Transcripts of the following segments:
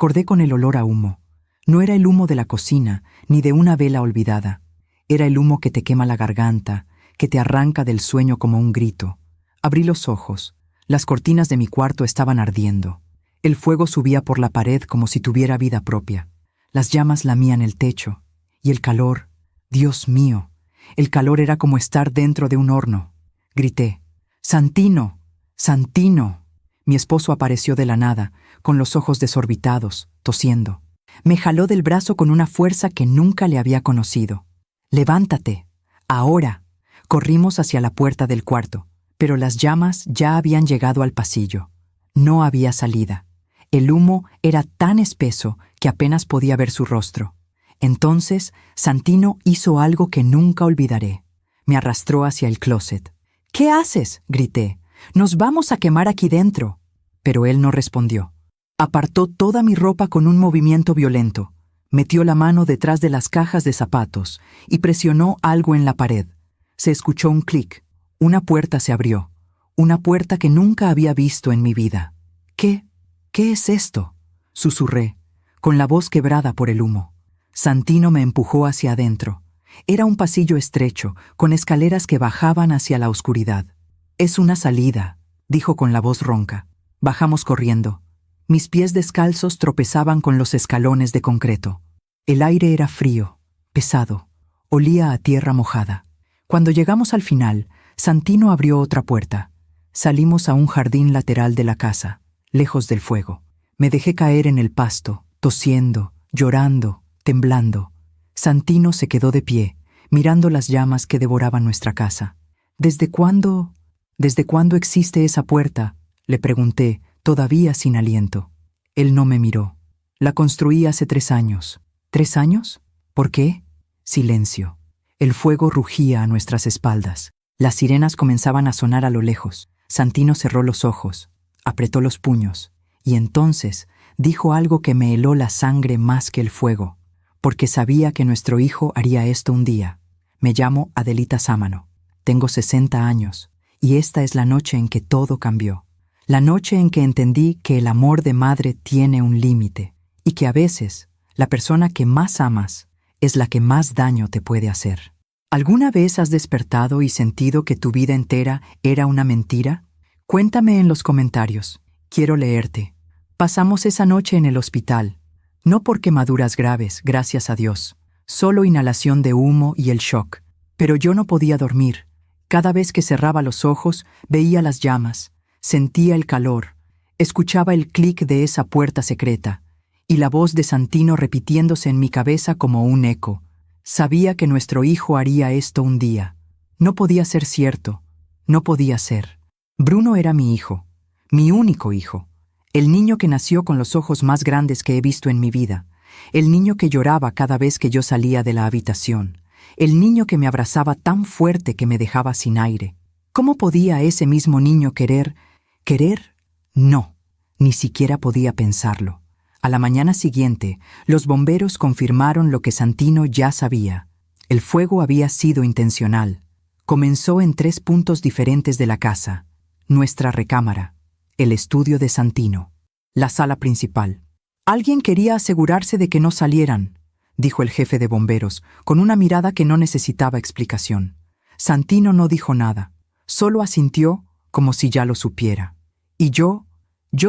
acordé con el olor a humo. No era el humo de la cocina, ni de una vela olvidada. Era el humo que te quema la garganta, que te arranca del sueño como un grito. Abrí los ojos. Las cortinas de mi cuarto estaban ardiendo. El fuego subía por la pared como si tuviera vida propia. Las llamas lamían el techo. Y el calor, Dios mío, el calor era como estar dentro de un horno. Grité: «¡Santino! ¡Santino!». Mi esposo apareció de la nada, con los ojos desorbitados, tosiendo. Me jaló del brazo con una fuerza que nunca le había conocido. «¡Levántate! ¡Ahora!». Corrimos hacia la puerta del cuarto, pero las llamas ya habían llegado al pasillo. No había salida. El humo era tan espeso que apenas podía ver su rostro. Entonces, Santino hizo algo que nunca olvidaré. Me arrastró hacia el closet. «¿Qué haces?», grité. «Nos vamos a quemar aquí dentro». Pero él no respondió. Apartó toda mi ropa con un movimiento violento. Metió la mano detrás de las cajas de zapatos y presionó algo en la pared. Se escuchó un clic. Una puerta se abrió. Una puerta que nunca había visto en mi vida. ¿Qué es esto?», susurré, con la voz quebrada por el humo. Santino me empujó hacia adentro. Era un pasillo estrecho, con escaleras que bajaban hacia la oscuridad. «Es una salida», dijo con la voz ronca. Bajamos corriendo. Mis pies descalzos tropezaban con los escalones de concreto. El aire era frío, pesado, olía a tierra mojada. Cuando llegamos al final, Santino abrió otra puerta. Salimos a un jardín lateral de la casa, lejos del fuego. Me dejé caer en el pasto, tosiendo, llorando, temblando. Santino se quedó de pie, mirando las llamas que devoraban nuestra casa. ¿Desde cuándo existe esa puerta?», le pregunté, todavía sin aliento. Él no me miró. «La construí hace 3 años». «¿3 años? ¿Por qué?». Silencio. El fuego rugía a nuestras espaldas. Las sirenas comenzaban a sonar a lo lejos. Santino cerró los ojos, apretó los puños, y entonces dijo algo que me heló la sangre más que el fuego, porque sabía que nuestro hijo haría esto un día. «Me llamo Adelita Sámano. Tengo 60 años, y esta es la noche en que todo cambió. La noche en que entendí que el amor de madre tiene un límite, y que a veces la persona que más amas es la que más daño te puede hacer». ¿Alguna vez has despertado y sentido que tu vida entera era una mentira? Cuéntame en los comentarios. Quiero leerte. Pasamos esa noche en el hospital. No por quemaduras graves, gracias a Dios. Solo inhalación de humo y el shock. Pero yo no podía dormir. Cada vez que cerraba los ojos, veía las llamas, sentía el calor, escuchaba el clic de esa puerta secreta y la voz de Santino repitiéndose en mi cabeza como un eco. Sabía que nuestro hijo haría esto un día. No podía ser cierto. No podía ser. Bruno era mi hijo, mi único hijo, el niño que nació con los ojos más grandes que he visto en mi vida, el niño que lloraba cada vez que yo salía de la habitación, el niño que me abrazaba tan fuerte que me dejaba sin aire. ¿Cómo podía ese mismo niño querer? No, ni siquiera podía pensarlo. A la mañana siguiente, los bomberos confirmaron lo que Santino ya sabía. El fuego había sido intencional. Comenzó en 3 puntos diferentes de la casa: nuestra recámara, el estudio de Santino, la sala principal. «Alguien quería asegurarse de que no salieran», dijo el jefe de bomberos, con una mirada que no necesitaba explicación. Santino no dijo nada, solo asintió como si ya lo supiera. Y yo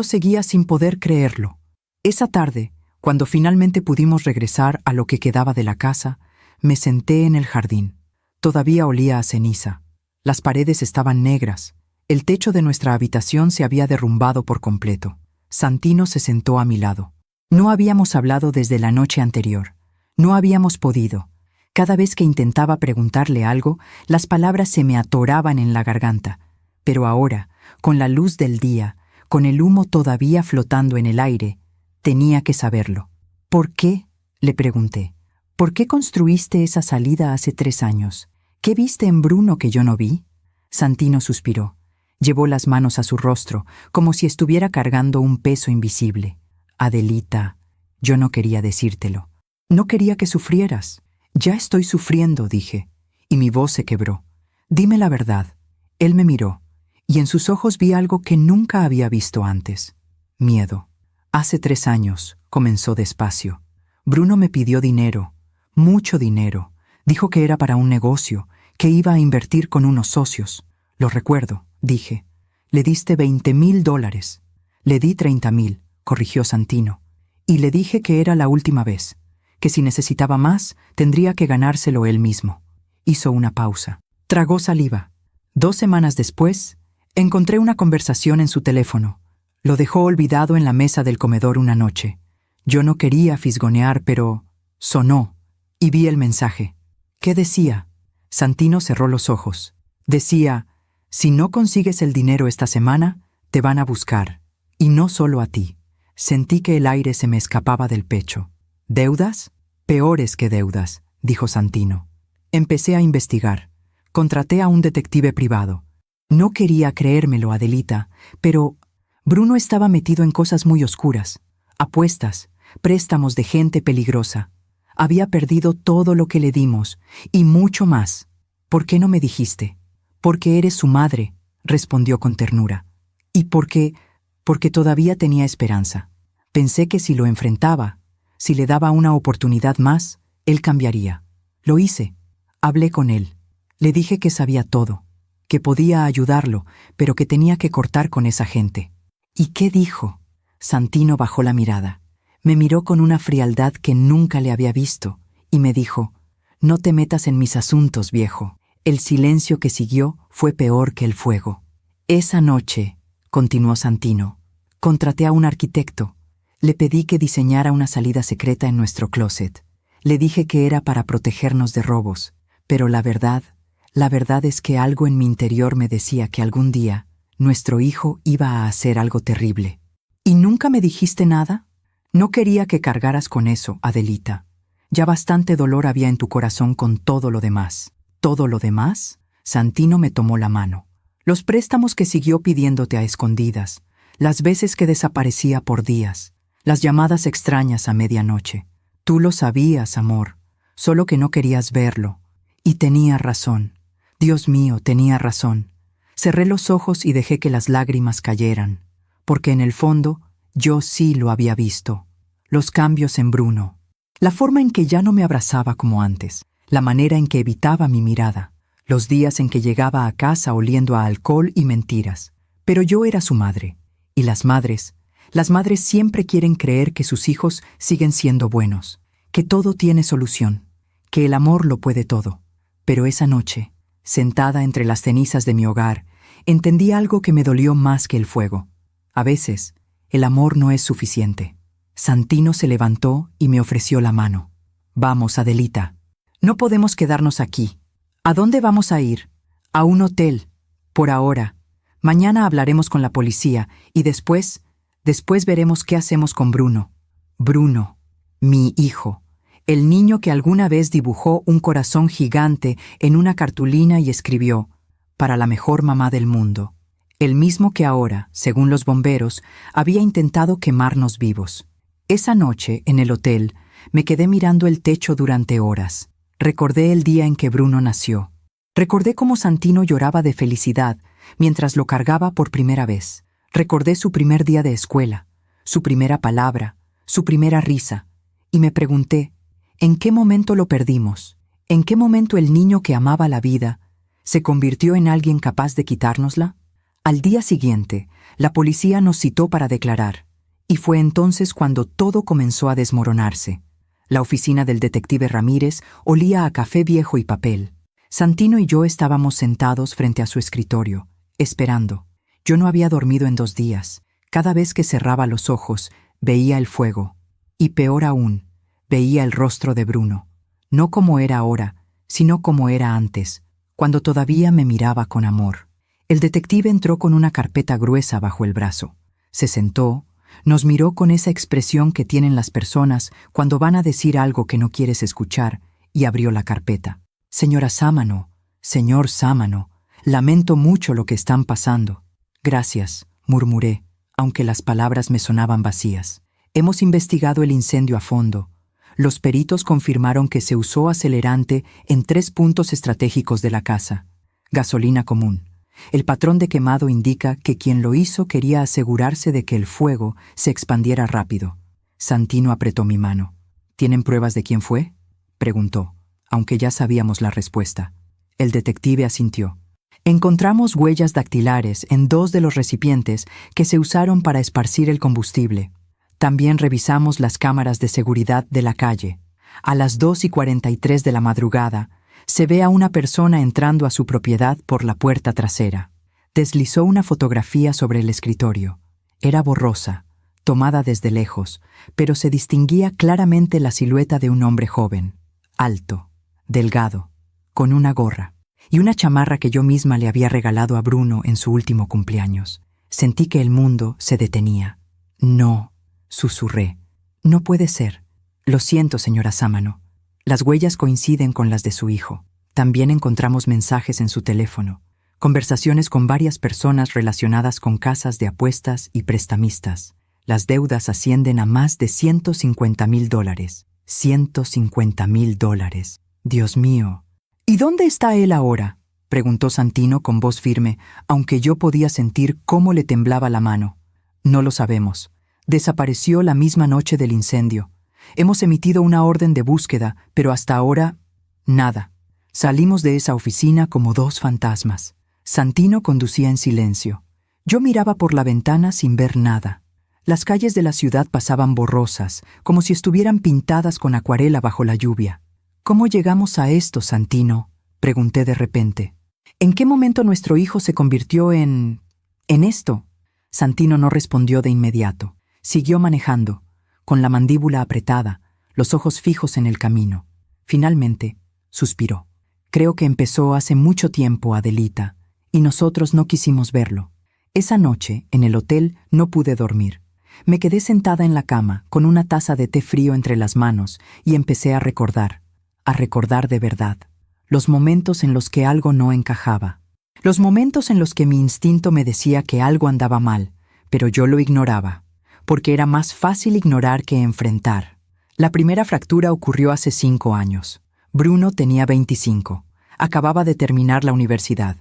seguía sin poder creerlo. Esa tarde, cuando finalmente pudimos regresar a lo que quedaba de la casa, me senté en el jardín. Todavía olía a ceniza. Las paredes estaban negras. El techo de nuestra habitación se había derrumbado por completo. Santino se sentó a mi lado. No habíamos hablado desde la noche anterior. No habíamos podido. Cada vez que intentaba preguntarle algo, las palabras se me atoraban en la garganta. Pero ahora, con la luz del día, con el humo todavía flotando en el aire, tenía que saberlo. «¿Por qué?», le pregunté. «¿Por qué construiste esa salida hace 3 años? ¿Qué viste en Bruno que yo no vi?». Santino suspiró. Llevó las manos a su rostro, como si estuviera cargando un peso invisible. «Adelita, yo no quería decírtelo. No quería que sufrieras». «Ya estoy sufriendo», dije, y mi voz se quebró. «Dime la verdad». Él me miró, y en sus ojos vi algo que nunca había visto antes: miedo. Hace 3 años, comenzó despacio. Bruno me pidió dinero, mucho dinero. Dijo que era para un negocio, que iba a invertir con unos socios. Lo recuerdo, dije. Le diste $20,000. Le di 30,000, corrigió Santino. Y le dije que era la última vez, que si necesitaba más, tendría que ganárselo él mismo. Hizo una pausa. Tragó saliva. 2 semanas después, encontré una conversación en su teléfono. Lo dejó olvidado en la mesa del comedor una noche. Yo no quería fisgonear, pero sonó, y vi el mensaje. ¿Qué decía? Santino cerró los ojos. Decía, si no consigues el dinero esta semana, te van a buscar. Y no solo a ti. Sentí que el aire se me escapaba del pecho. ¿Deudas? Peores que deudas, dijo Santino. Empecé a investigar. Contraté a un detective privado. No quería creérmelo, Adelita, pero Bruno estaba metido en cosas muy oscuras. Apuestas, préstamos de gente peligrosa. Había perdido todo lo que le dimos, y mucho más. ¿Por qué no me dijiste? Porque eres su madre, respondió con ternura. Y porque todavía tenía esperanza. Pensé que si lo enfrentaba, si le daba una oportunidad más, él cambiaría. Lo hice. Hablé con él. Le dije que sabía todo, que podía ayudarlo, pero que tenía que cortar con esa gente. ¿Y qué dijo? Santino bajó la mirada. Me miró con una frialdad que nunca le había visto, y me dijo, no te metas en mis asuntos, viejo. El silencio que siguió fue peor que el fuego. Esa noche, continuó Santino, contraté a un arquitecto. Le pedí que diseñara una salida secreta en nuestro closet. Le dije que era para protegernos de robos, pero la verdad es que algo en mi interior me decía que algún día nuestro hijo iba a hacer algo terrible. ¿Y nunca me dijiste nada? No quería que cargaras con eso, Adelita. Ya bastante dolor había en tu corazón con todo lo demás. ¿Todo lo demás? Santino me tomó la mano. Los préstamos que siguió pidiéndote a escondidas, las veces que desaparecía por días, las llamadas extrañas a medianoche. Tú lo sabías, amor, solo que no querías verlo. Y tenía razón. Dios mío, tenía razón. Cerré los ojos y dejé que las lágrimas cayeran, porque en el fondo yo sí lo había visto. Los cambios en Bruno. La forma en que ya no me abrazaba como antes. La manera en que evitaba mi mirada. Los días en que llegaba a casa oliendo a alcohol y mentiras. Pero yo era su madre. Y las madres siempre quieren creer que sus hijos siguen siendo buenos. Que todo tiene solución. Que el amor lo puede todo. Pero esa noche, sentada entre las cenizas de mi hogar, entendí algo que me dolió más que el fuego. A veces, el amor no es suficiente. Santino se levantó y me ofreció la mano. Vamos, Adelita. No podemos quedarnos aquí. ¿A dónde vamos a ir? A un hotel. Por ahora. Mañana hablaremos con la policía y después veremos qué hacemos con Bruno. Bruno, mi hijo. El niño que alguna vez dibujó un corazón gigante en una cartulina y escribió, para la mejor mamá del mundo. El mismo que ahora, según los bomberos, había intentado quemarnos vivos. Esa noche, en el hotel, me quedé mirando el techo durante horas. Recordé el día en que Bruno nació. Recordé cómo Santino lloraba de felicidad mientras lo cargaba por primera vez. Recordé su primer día de escuela, su primera palabra, su primera risa. Y me pregunté, ¿en qué momento lo perdimos? ¿En qué momento el niño que amaba la vida se convirtió en alguien capaz de quitárnosla? Al día siguiente, la policía nos citó para declarar, y fue entonces cuando todo comenzó a desmoronarse. La oficina del detective Ramírez olía a café viejo y papel. Santino y yo estábamos sentados frente a su escritorio, esperando. Yo no había dormido en 2 días. Cada vez que cerraba los ojos, veía el fuego. Y peor aún, veía el rostro de Bruno. No como era ahora, sino como era antes, cuando todavía me miraba con amor. El detective entró con una carpeta gruesa bajo el brazo. Se sentó, nos miró con esa expresión que tienen las personas cuando van a decir algo que no quieres escuchar, y abrió la carpeta. Señora Sámano, señor Sámano, lamento mucho lo que están pasando. Gracias, murmuré, aunque las palabras me sonaban vacías. Hemos investigado el incendio a fondo. Los peritos confirmaron que se usó acelerante en 3 puntos estratégicos de la casa. Gasolina común, El patrón de quemado indica que quien lo hizo quería asegurarse de que el fuego se expandiera rápido. Santino apretó mi mano. ¿Tienen pruebas de quién fue?, preguntó, aunque ya sabíamos la respuesta. El detective asintió. Encontramos huellas dactilares en 2 de los recipientes que se usaron para esparcir el combustible. También revisamos las cámaras de seguridad de la calle. A las 2:43 de la madrugada, se ve a una persona entrando a su propiedad por la puerta trasera. Deslizó una fotografía sobre el escritorio. Era borrosa, tomada desde lejos, pero se distinguía claramente la silueta de un hombre joven, alto, delgado, con una gorra y una chamarra que yo misma le había regalado a Bruno en su último cumpleaños. Sentí que el mundo se detenía. No, susurré. No puede ser. Lo siento, señora Sámano. Las huellas coinciden con las de su hijo. También encontramos mensajes en su teléfono, conversaciones con varias personas relacionadas con casas de apuestas y prestamistas. Las deudas ascienden a más de $150,000. $150,000. Dios mío. ¿Y dónde está él ahora?, preguntó Santino con voz firme, aunque yo podía sentir cómo le temblaba la mano. No lo sabemos. Desapareció la misma noche del incendio. Hemos emitido una orden de búsqueda, pero hasta ahora, nada. Salimos de esa oficina como 2 fantasmas. Santino conducía en silencio. Yo miraba por la ventana sin ver nada. Las calles de la ciudad pasaban borrosas, como si estuvieran pintadas con acuarela bajo la lluvia. ¿Cómo llegamos a esto, Santino?, pregunté de repente. ¿En qué momento nuestro hijo se convirtió en esto? Santino no respondió de inmediato. Siguió manejando, con la mandíbula apretada, los ojos fijos en el camino. Finalmente, suspiró. Creo que empezó hace mucho tiempo, Adelita, y nosotros no quisimos verlo. Esa noche, en el hotel, no pude dormir. Me quedé sentada en la cama, con una taza de té frío entre las manos, y empecé a recordar de verdad, los momentos en los que algo no encajaba. Los momentos en los que mi instinto me decía que algo andaba mal, pero yo lo ignoraba, porque era más fácil ignorar que enfrentar. La primera fractura ocurrió hace 5 años. Bruno tenía 25. Acababa de terminar la universidad.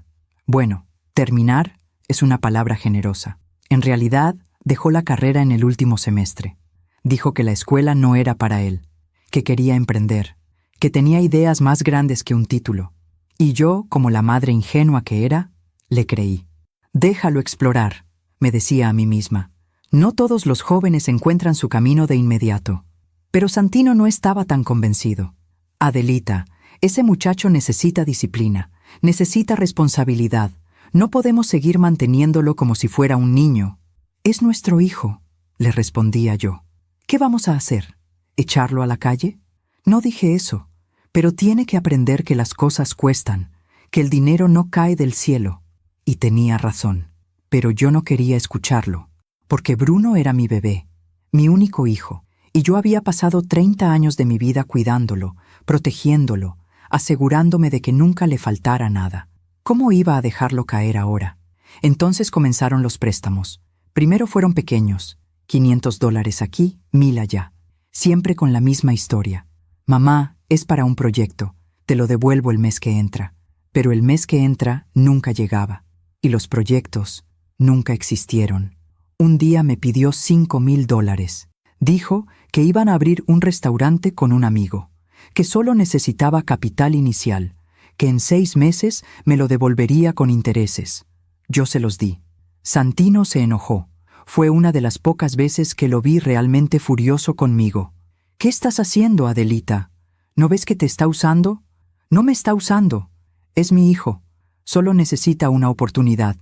Bueno, terminar es una palabra generosa. En realidad, dejó la carrera en el último semestre. Dijo que la escuela no era para él, que quería emprender, que tenía ideas más grandes que un título. Y yo, como la madre ingenua que era, le creí. Déjalo explorar, me decía a mí misma. No todos los jóvenes encuentran su camino de inmediato. Pero Santino no estaba tan convencido. Adelita, ese muchacho necesita disciplina, necesita responsabilidad. No podemos seguir manteniéndolo como si fuera un niño. Es nuestro hijo, le respondía yo. ¿Qué vamos a hacer? ¿Echarlo a la calle? No dije eso, pero tiene que aprender que las cosas cuestan, que el dinero no cae del cielo. Y tenía razón, pero yo no quería escucharlo, porque Bruno era mi bebé, mi único hijo, y yo había pasado 30 años de mi vida cuidándolo, protegiéndolo, asegurándome de que nunca le faltara nada. ¿Cómo iba a dejarlo caer ahora? Entonces comenzaron los préstamos. Primero fueron pequeños, $500 aquí, 1,000 allá, siempre con la misma historia. Mamá, es para un proyecto, te lo devuelvo el mes que entra. Pero el mes que entra nunca llegaba, y los proyectos nunca existieron. Un día me pidió $5,000. Dijo que iban a abrir un restaurante con un amigo, que solo necesitaba capital inicial, que en 6 meses me lo devolvería con intereses. Yo se los di. Santino se enojó. Fue una de las pocas veces que lo vi realmente furioso conmigo. ¿Qué estás haciendo, Adelita? ¿No ves que te está usando? No me está usando. Es mi hijo. Solo necesita una oportunidad.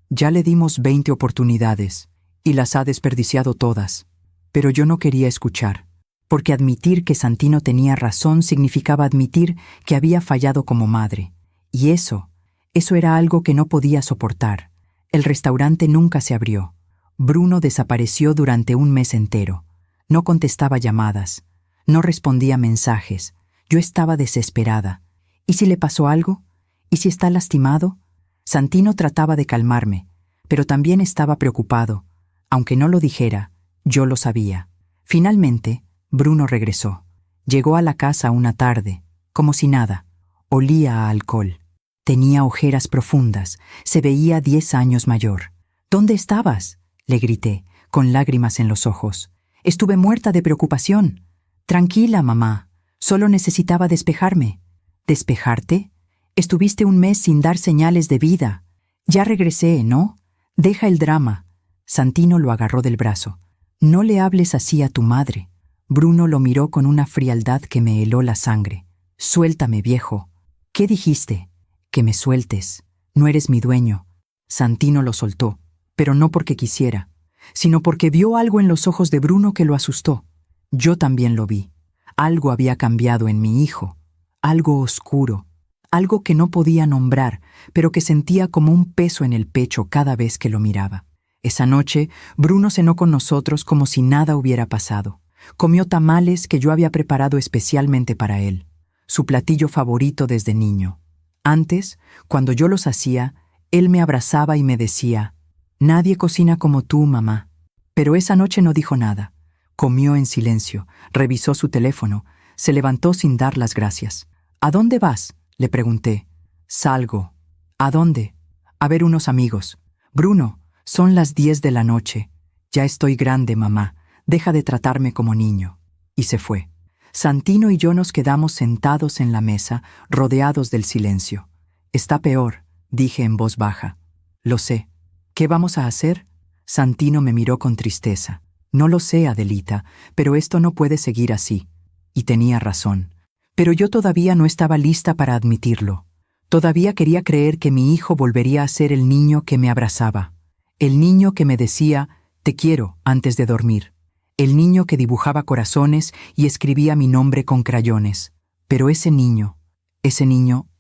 Ya le dimos 20 oportunidades, y las ha desperdiciado todas. Pero yo no quería escuchar, porque admitir que Santino tenía razón significaba admitir que había fallado como madre. Y eso era algo que no podía soportar. El restaurante nunca se abrió. Bruno desapareció durante un mes entero. No contestaba llamadas. No respondía mensajes. Yo estaba desesperada. ¿Y si le pasó algo? ¿Y si está lastimado? Santino trataba de calmarme, pero también estaba preocupado. Aunque no lo dijera, yo lo sabía. Finalmente, Bruno regresó. Llegó a la casa una tarde, como si nada. Olía a alcohol. Tenía ojeras profundas, se veía 10 años mayor. ¿Dónde estabas?, le grité, con lágrimas en los ojos. Estuve muerta de preocupación. Tranquila, mamá, solo necesitaba despejarme. ¿Despejarte? Estuviste un mes sin dar señales de vida. Ya regresé, ¿no? Deja el drama. Santino lo agarró del brazo. No le hables así a tu madre. Bruno lo miró con una frialdad que me heló la sangre. Suéltame, viejo. ¿Qué dijiste? Que me sueltes. No eres mi dueño. Santino lo soltó, pero no porque quisiera, sino porque vio algo en los ojos de Bruno que lo asustó. Yo también lo vi. Algo había cambiado en mi hijo. Algo oscuro. Algo que no podía nombrar, pero que sentía como un peso en el pecho cada vez que lo miraba. Esa noche, Bruno cenó con nosotros como si nada hubiera pasado. Comió tamales que yo había preparado especialmente para él, su platillo favorito desde niño. Antes, cuando yo los hacía, él me abrazaba y me decía, «Nadie cocina como tú, mamá». Pero esa noche no dijo nada. Comió en silencio, revisó su teléfono, se levantó sin dar las gracias. «¿A dónde vas?», le pregunté. «Salgo». «¿A dónde?» «A ver unos amigos». «Bruno, son las 10 de la noche. Ya estoy grande, mamá. Deja de tratarme como niño». Y se fue. Santino y yo nos quedamos sentados en la mesa, rodeados del silencio. «Está peor», dije en voz baja. «Lo sé». «¿Qué vamos a hacer?» Santino me miró con tristeza. «No lo sé, Adelita, pero esto no puede seguir así». Y tenía razón. Pero yo todavía no estaba lista para admitirlo. Todavía quería creer que mi hijo volvería a ser el niño que me abrazaba. El niño que me decía, «Te quiero», antes de dormir. El niño que dibujaba corazones y escribía mi nombre con crayones. Pero ese niño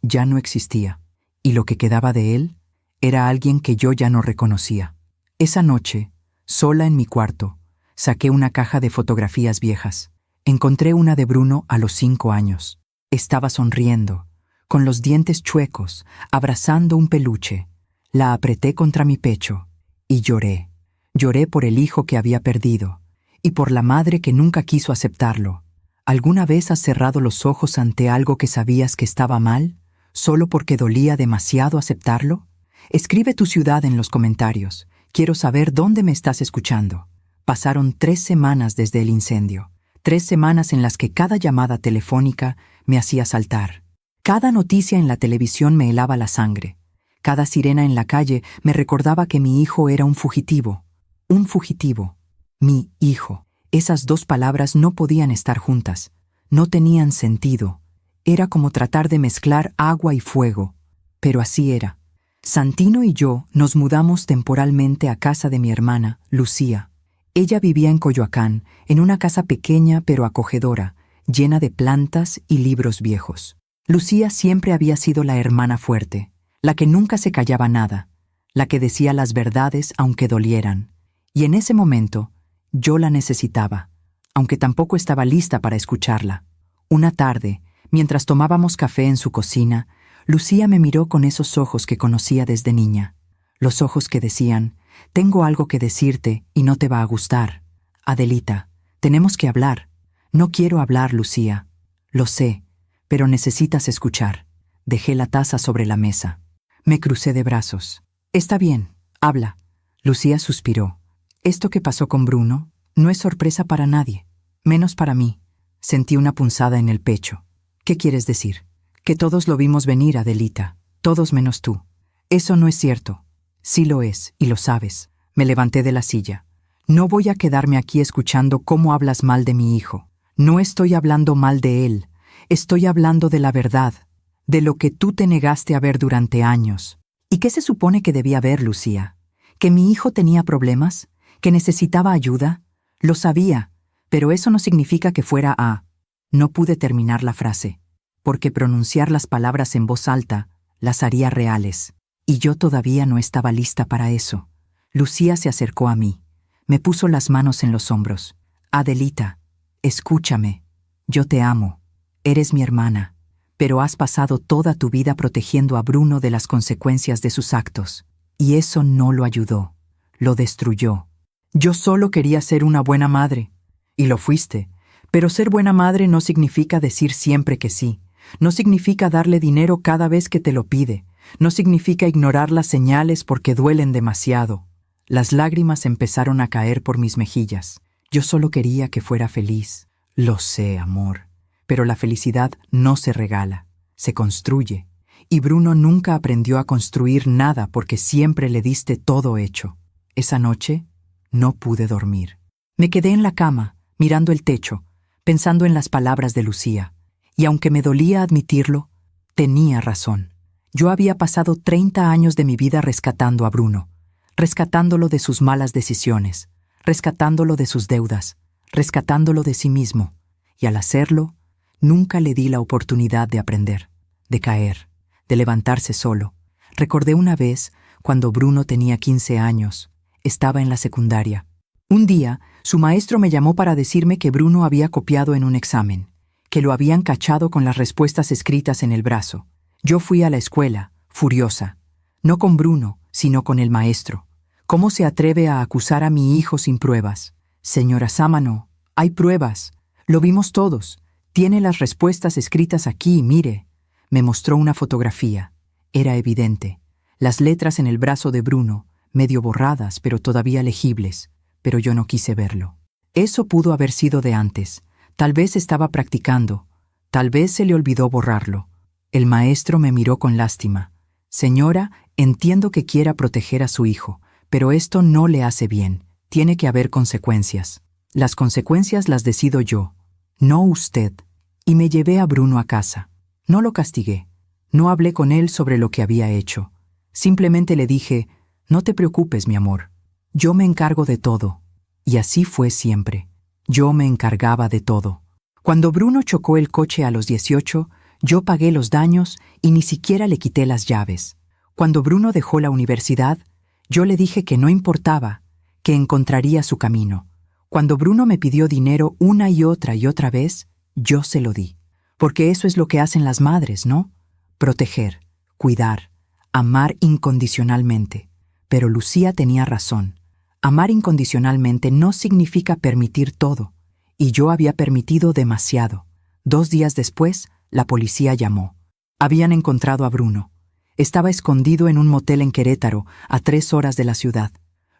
ya no existía. Y lo que quedaba de él era alguien que yo ya no reconocía. Esa noche, sola en mi cuarto, saqué una caja de fotografías viejas. Encontré una de Bruno a los 5 años. Estaba sonriendo, con los dientes chuecos, abrazando un peluche. La apreté contra mi pecho y lloré. Lloré por el hijo que había perdido y por la madre que nunca quiso aceptarlo. ¿Alguna vez has cerrado los ojos ante algo que sabías que estaba mal, solo porque dolía demasiado aceptarlo? Escribe tu ciudad en los comentarios. Quiero saber dónde me estás escuchando. Pasaron 3 semanas desde el incendio. 3 semanas en las que cada llamada telefónica me hacía saltar. Cada noticia en la televisión me helaba la sangre. Cada sirena en la calle me recordaba que mi hijo era un fugitivo. Un fugitivo. Mi hijo. Esas 2 palabras no podían estar juntas. No tenían sentido. Era como tratar de mezclar agua y fuego. Pero así era. Santino y yo nos mudamos temporalmente a casa de mi hermana, Lucía. Ella vivía en Coyoacán, en una casa pequeña pero acogedora, llena de plantas y libros viejos. Lucía siempre había sido la hermana fuerte, la que nunca se callaba nada, la que decía las verdades aunque dolieran. Y en ese momento, yo la necesitaba, aunque tampoco estaba lista para escucharla. Una tarde, mientras tomábamos café en su cocina, Lucía me miró con esos ojos que conocía desde niña. Los ojos que decían, «Tengo algo que decirte y no te va a gustar. Adelita, tenemos que hablar». «No quiero hablar, Lucía». «Lo sé, pero necesitas escuchar». Dejé la taza sobre la mesa. Me crucé de brazos. «Está bien, habla». Lucía suspiró. «Esto que pasó con Bruno no es sorpresa para nadie, menos para mí». Sentí una punzada en el pecho. «¿Qué quieres decir?» «Que todos lo vimos venir, Adelita, todos menos tú». «Eso no es cierto». «Sí lo es, y lo sabes». Me levanté de la silla. «No voy a quedarme aquí escuchando cómo hablas mal de mi hijo. No estoy hablando mal de él. Estoy hablando de la verdad, de lo que tú te negaste a ver durante años». «¿Y qué se supone que debía ver, Lucía? ¿Que mi hijo tenía problemas? ¿Que necesitaba ayuda?» «Lo sabía, pero eso no significa que fuera a...». No pude terminar la frase, porque pronunciar las palabras en voz alta las haría reales. Y yo todavía no estaba lista para eso. Lucía se acercó a mí. Me puso las manos en los hombros. «Adelita, escúchame. Yo te amo. Eres mi hermana. Pero has pasado toda tu vida protegiendo a Bruno de las consecuencias de sus actos. Y eso no lo ayudó. Lo destruyó. Yo solo quería ser una buena madre. Y lo fuiste. Pero ser buena madre no significa decir siempre que sí. No significa darle dinero cada vez que te lo pide. No significa ignorar las señales porque duelen demasiado. Las lágrimas empezaron a caer por mis mejillas. Yo solo quería que fuera feliz. Lo sé, amor. Pero la felicidad no se regala, se construye. Y Bruno nunca aprendió a construir nada porque siempre le diste todo hecho. Esa noche no pude dormir. Me quedé en la cama, mirando el techo, pensando en las palabras de Lucía. Y aunque me dolía admitirlo, tenía razón. Yo había pasado 30 años de mi vida rescatando a Bruno, rescatándolo de sus malas decisiones, rescatándolo de sus deudas, rescatándolo de sí mismo. Y al hacerlo, nunca le di la oportunidad de aprender, de caer, de levantarse solo. Recordé una vez, cuando Bruno tenía 15 años, estaba en la secundaria. Un día, su maestro me llamó para decirme que Bruno había copiado en un examen, que lo habían cachado con las respuestas escritas en el brazo. Yo fui a la escuela, furiosa, no con Bruno, sino con el maestro. ¿Cómo se atreve a acusar a mi hijo sin pruebas? Señora Sámano, hay pruebas. Lo vimos todos. Tiene las respuestas escritas aquí, mire. Me mostró una fotografía. Era evidente. Las letras en el brazo de Bruno, medio borradas, pero todavía legibles. Pero yo no quise verlo. Eso pudo haber sido de antes. Tal vez estaba practicando. Tal vez se le olvidó borrarlo. El maestro me miró con lástima. Señora, entiendo que quiera proteger a su hijo, pero esto no le hace bien. Tiene que haber consecuencias. Las consecuencias las decido yo, no usted. Y me llevé a Bruno a casa. No lo castigué. No hablé con él sobre lo que había hecho. Simplemente le dije, no te preocupes, mi amor. Yo me encargo de todo. Y así fue siempre. Yo me encargaba de todo. Cuando Bruno chocó el coche a los 18, yo pagué los daños y ni siquiera le quité las llaves. Cuando Bruno dejó la universidad, yo le dije que no importaba, que encontraría su camino. Cuando Bruno me pidió dinero una y otra vez, yo se lo di. Porque eso es lo que hacen las madres, ¿no? Proteger, cuidar, amar incondicionalmente. Pero Lucía tenía razón. Amar incondicionalmente no significa permitir todo. Y yo había permitido demasiado. 2 días después, la policía llamó. Habían encontrado a Bruno. Estaba escondido en un motel en Querétaro, a 3 horas de la ciudad.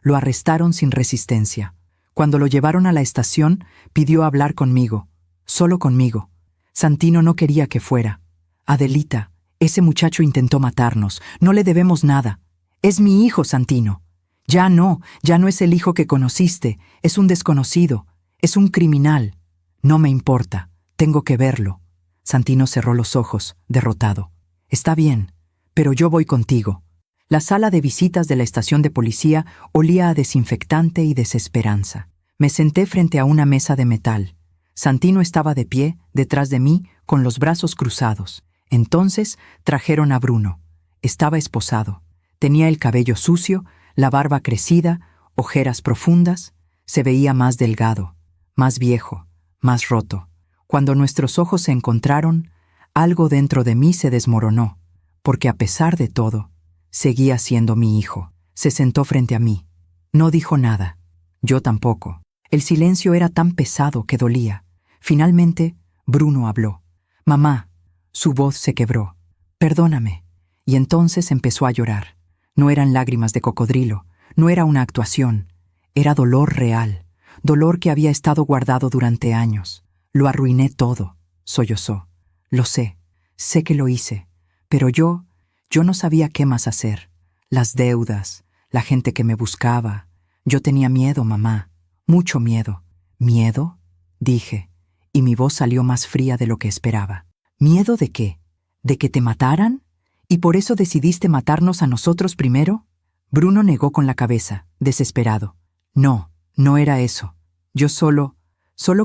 Lo arrestaron sin resistencia. Cuando lo llevaron a la estación, pidió hablar conmigo. Solo conmigo. Santino no quería que fuera. Adelita, ese muchacho intentó matarnos. No le debemos nada. Es mi hijo, Santino. Ya no es el hijo que conociste. Es un desconocido. Es un criminal. No me importa. Tengo que verlo. Santino cerró los ojos, derrotado. Está bien, pero yo voy contigo. La sala de visitas de la estación de policía olía a desinfectante y desesperanza. Me senté frente a una mesa de metal. Santino estaba de pie, detrás de mí, con los brazos cruzados. Entonces trajeron a Bruno. Estaba esposado. Tenía el cabello sucio, la barba crecida, ojeras profundas. Se veía más delgado, más viejo, más roto. Cuando nuestros ojos se encontraron, algo dentro de mí se desmoronó, porque a pesar de todo, seguía siendo mi hijo. Se sentó frente a mí. No dijo nada. Yo tampoco. El silencio era tan pesado que dolía. Finalmente, Bruno habló. Mamá. Su voz se quebró. Perdóname. Y entonces empezó a llorar. No eran lágrimas de cocodrilo. No era una actuación. Era dolor real. Dolor que había estado guardado durante años. Lo arruiné todo. Sollozó. Lo sé. Sé que lo hice. Pero yo no sabía qué más hacer. Las deudas, la gente que me buscaba. Yo tenía miedo, mamá. Mucho miedo. ¿Miedo? Dije, y mi voz salió más fría de lo que esperaba. ¿Miedo de qué? ¿De que te mataran? ¿Y por eso decidiste matarnos a nosotros primero? Bruno negó con la cabeza, desesperado. No era eso. Yo solo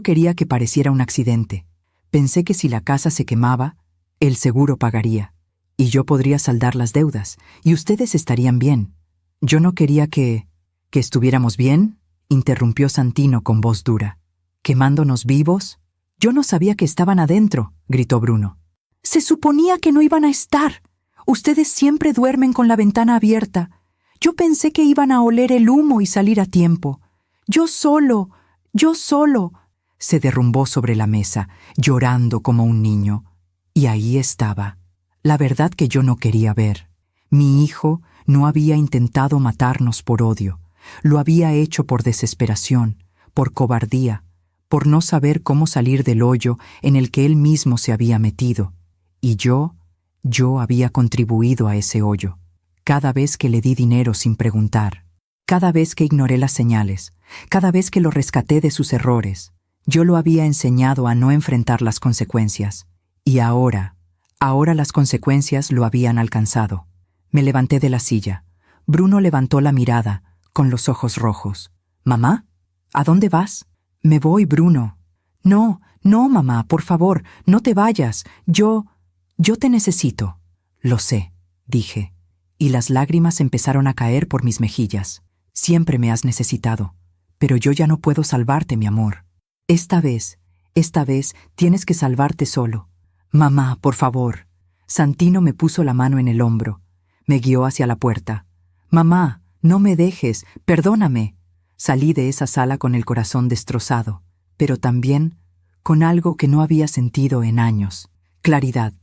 quería que pareciera un accidente. Pensé que si la casa se quemaba, el seguro pagaría. Y yo podría saldar las deudas, y ustedes estarían bien. Yo no quería que estuviéramos bien, interrumpió Santino con voz dura. ¿Quemándonos vivos? Yo no sabía que estaban adentro, gritó Bruno. Se suponía que no iban a estar. Ustedes siempre duermen con la ventana abierta. Yo pensé que iban a oler el humo y salir a tiempo. Yo solo. Se derrumbó sobre la mesa, llorando como un niño. Y ahí estaba. La verdad que yo no quería ver. Mi hijo no había intentado matarnos por odio. Lo había hecho por desesperación, por cobardía, por no saber cómo salir del hoyo en el que él mismo se había metido. Y yo había contribuido a ese hoyo. Cada vez que le di dinero sin preguntar, cada vez que ignoré las señales, cada vez que lo rescaté de sus errores, yo lo había enseñado a no enfrentar las consecuencias. Y ahora las consecuencias lo habían alcanzado. Me levanté de la silla. Bruno levantó la mirada, con los ojos rojos. «¿Mamá? ¿A dónde vas?» «Me voy, Bruno». «No, mamá, por favor, no te vayas. Yo te necesito». «Lo sé», dije, y las lágrimas empezaron a caer por mis mejillas. «Siempre me has necesitado, pero yo ya no puedo salvarte, mi amor. Esta vez tienes que salvarte solo. Mamá, por favor». Santino me puso la mano en el hombro. Me guió hacia la puerta. «Mamá, no me dejes, perdóname». Salí de esa sala con el corazón destrozado, pero también con algo que no había sentido en años: claridad.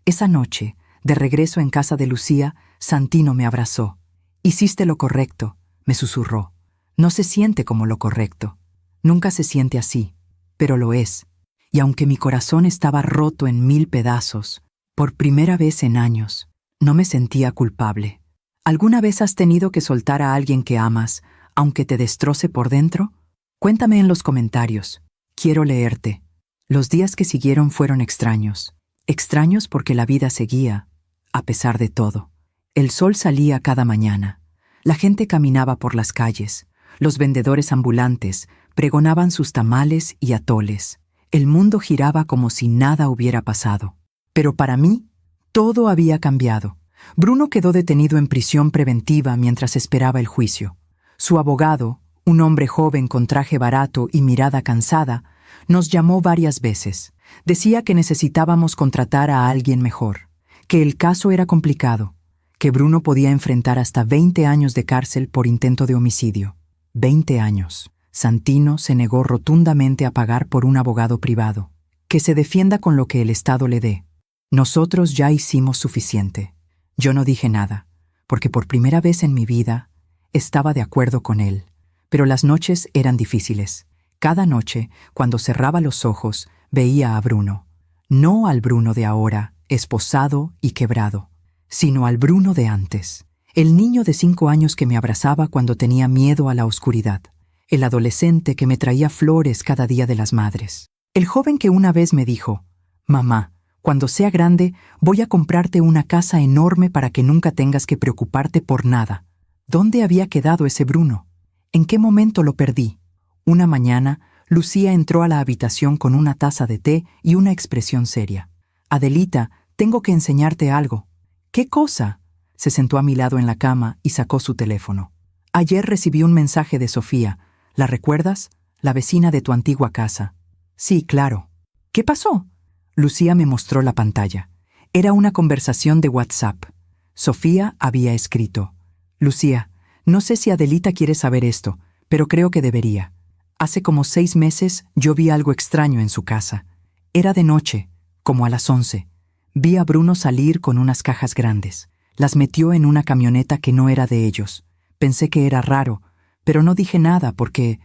Esa noche, de regreso en casa de Lucía, Santino me abrazó. «Hiciste lo correcto», me susurró. «No se siente como lo correcto. Nunca se siente así, pero lo es». Y aunque mi corazón estaba roto en 1000 pedazos, por primera vez en años, no me sentía culpable. ¿Alguna vez has tenido que soltar a alguien que amas, aunque te destroce por dentro? Cuéntame en los comentarios. Quiero leerte. Los días que siguieron fueron extraños. Extraños porque la vida seguía, a pesar de todo. El sol salía cada mañana. La gente caminaba por las calles. Los vendedores ambulantes pregonaban sus tamales y atoles. El mundo giraba como si nada hubiera pasado. Pero para mí, todo había cambiado. Bruno quedó detenido en prisión preventiva mientras esperaba el juicio. Su abogado, un hombre joven con traje barato y mirada cansada, nos llamó varias veces. Decía que necesitábamos contratar a alguien mejor, que el caso era complicado, que Bruno podía enfrentar hasta 20 años de cárcel por intento de homicidio. 20 años. Santino se negó rotundamente a pagar por un abogado privado. Que se defienda con lo que el Estado le dé. Nosotros ya hicimos suficiente. Yo no dije nada, porque por primera vez en mi vida estaba de acuerdo con él. Pero las noches eran difíciles. Cada noche, cuando cerraba los ojos, veía a Bruno. No al Bruno de ahora, esposado y quebrado, sino al Bruno de antes. El niño de 5 años que me abrazaba cuando tenía miedo a la oscuridad. El adolescente que me traía flores cada día de las madres. El joven que una vez me dijo: «Mamá, cuando sea grande, voy a comprarte una casa enorme para que nunca tengas que preocuparte por nada». ¿Dónde había quedado ese Bruno? ¿En qué momento lo perdí? Una mañana, Lucía entró a la habitación con una taza de té y una expresión seria. «Adelita, tengo que enseñarte algo». «¿Qué cosa?». Se sentó a mi lado en la cama y sacó su teléfono. «Ayer recibí un mensaje de Sofía. ¿La recuerdas? La vecina de tu antigua casa». «Sí, claro». «¿Qué pasó?». Lucía me mostró la pantalla. Era una conversación de WhatsApp. Sofía había escrito: «Lucía, no sé si Adelita quiere saber esto, pero creo que debería. Hace como 6 meses yo vi algo extraño en su casa. Era de noche, como a las 11. Vi a Bruno salir con unas cajas grandes. Las metió en una camioneta que no era de ellos. Pensé que era raro, pero no dije nada porque,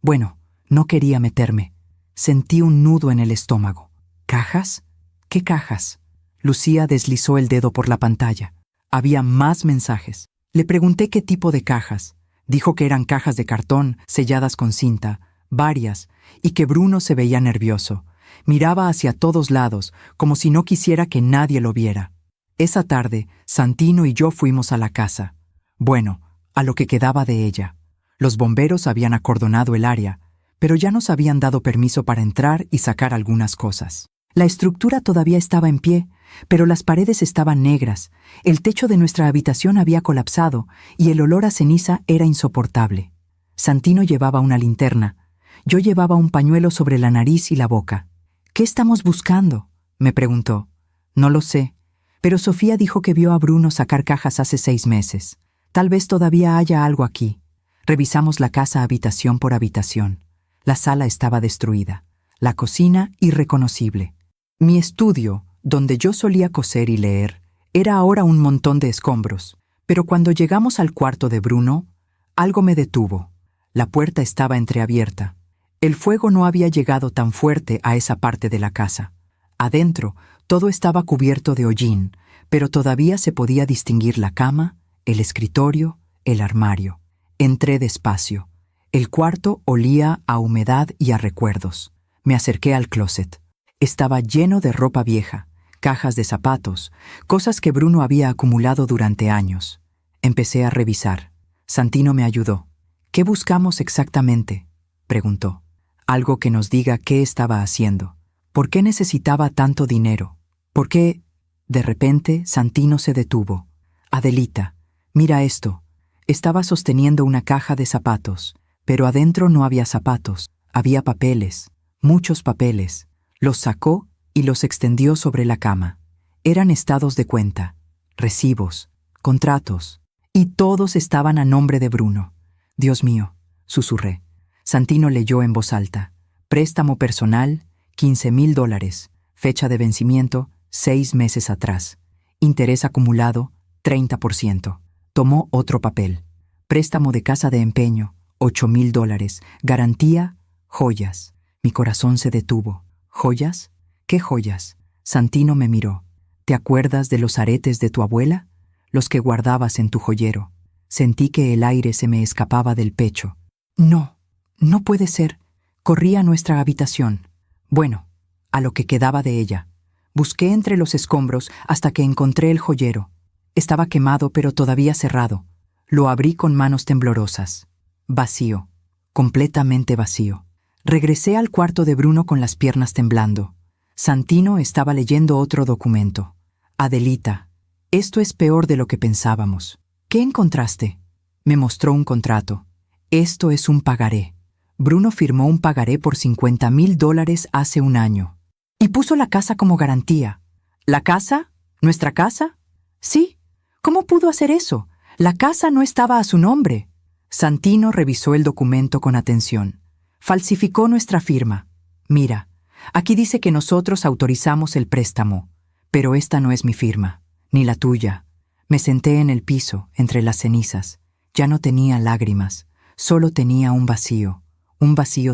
bueno, no quería meterme. Sentí un nudo en el estómago». «¿Cajas? ¿Qué cajas?». Lucía deslizó el dedo por la pantalla. Había más mensajes. Le pregunté qué tipo de cajas. Dijo que eran cajas de cartón, selladas con cinta, varias, y que Bruno se veía nervioso. Miraba hacia todos lados, como si no quisiera que nadie lo viera. Esa tarde, Santino y yo fuimos a la casa. Bueno, a lo que quedaba de ella. Los bomberos habían acordonado el área, pero ya nos habían dado permiso para entrar y sacar algunas cosas. La estructura todavía estaba en pie, pero las paredes estaban negras, el techo de nuestra habitación había colapsado y el olor a ceniza era insoportable. Santino llevaba una linterna. Yo llevaba un pañuelo sobre la nariz y la boca. «¿Qué estamos buscando?», me preguntó. «No lo sé, pero Sofía dijo que vio a Bruno sacar cajas hace 6 meses. Tal vez todavía haya algo aquí». Revisamos la casa habitación por habitación. La sala estaba destruida, la cocina irreconocible. Mi estudio, donde yo solía coser y leer, Era ahora un montón de escombros, pero cuando llegamos al cuarto de Bruno, algo me detuvo. La puerta estaba entreabierta. El fuego no había llegado tan fuerte a esa parte de la casa. Adentro, todo estaba cubierto de hollín, pero todavía se podía distinguir la cama, el escritorio, el armario. Entré despacio. El cuarto olía a humedad y a recuerdos. Me acerqué al closet. Estaba lleno de ropa vieja, cajas de zapatos, cosas que Bruno había acumulado durante años. Empecé a revisar. Santino me ayudó. «¿Qué buscamos exactamente?», preguntó. «Algo que nos diga qué estaba haciendo. ¿Por qué necesitaba tanto dinero? ¿Por qué...?» De repente, Santino se detuvo. «Adelita, mira esto». Estaba sosteniendo una caja de zapatos, pero adentro no había zapatos. Había papeles, muchos papeles. Los sacó y los extendió sobre la cama. Eran estados de cuenta, recibos, contratos, y todos estaban a nombre de Bruno. «Dios mío», susurré. Santino leyó en voz alta. «Préstamo personal, $15,000. Fecha de vencimiento, 6 meses atrás. Interés acumulado, 30%. Tomó otro papel. Préstamo de casa de empeño, $8,000. Garantía, joyas». Mi corazón se detuvo. «¿Joyas? ¿Qué joyas?». Santino me miró. «¿Te acuerdas de los aretes de tu abuela? Los que guardabas en tu joyero». Sentí que el aire se me escapaba del pecho. «No, no puede ser». Corrí a nuestra habitación. Bueno, a lo que quedaba de ella. Busqué entre los escombros hasta que encontré el joyero. Estaba quemado pero todavía cerrado. Lo abrí con manos temblorosas. Vacío, completamente vacío. Regresé al cuarto de Bruno con las piernas temblando. Santino estaba leyendo otro documento. «Adelita, esto es peor de lo que pensábamos». «¿Qué encontraste?». Me mostró un contrato. «Esto es un pagaré». Bruno firmó un pagaré por $50,000 hace un año. Y puso la casa como garantía. ¿La casa? ¿Nuestra casa? Sí. ¿Cómo pudo hacer eso? La casa no estaba a su nombre. Santino revisó el documento con atención. Falsificó nuestra firma. «Mira, aquí dice que nosotros autorizamos el préstamo, pero esta no es mi firma, ni la tuya». Me senté en el piso, entre las cenizas. Ya no tenía lágrimas, solo tenía un vacío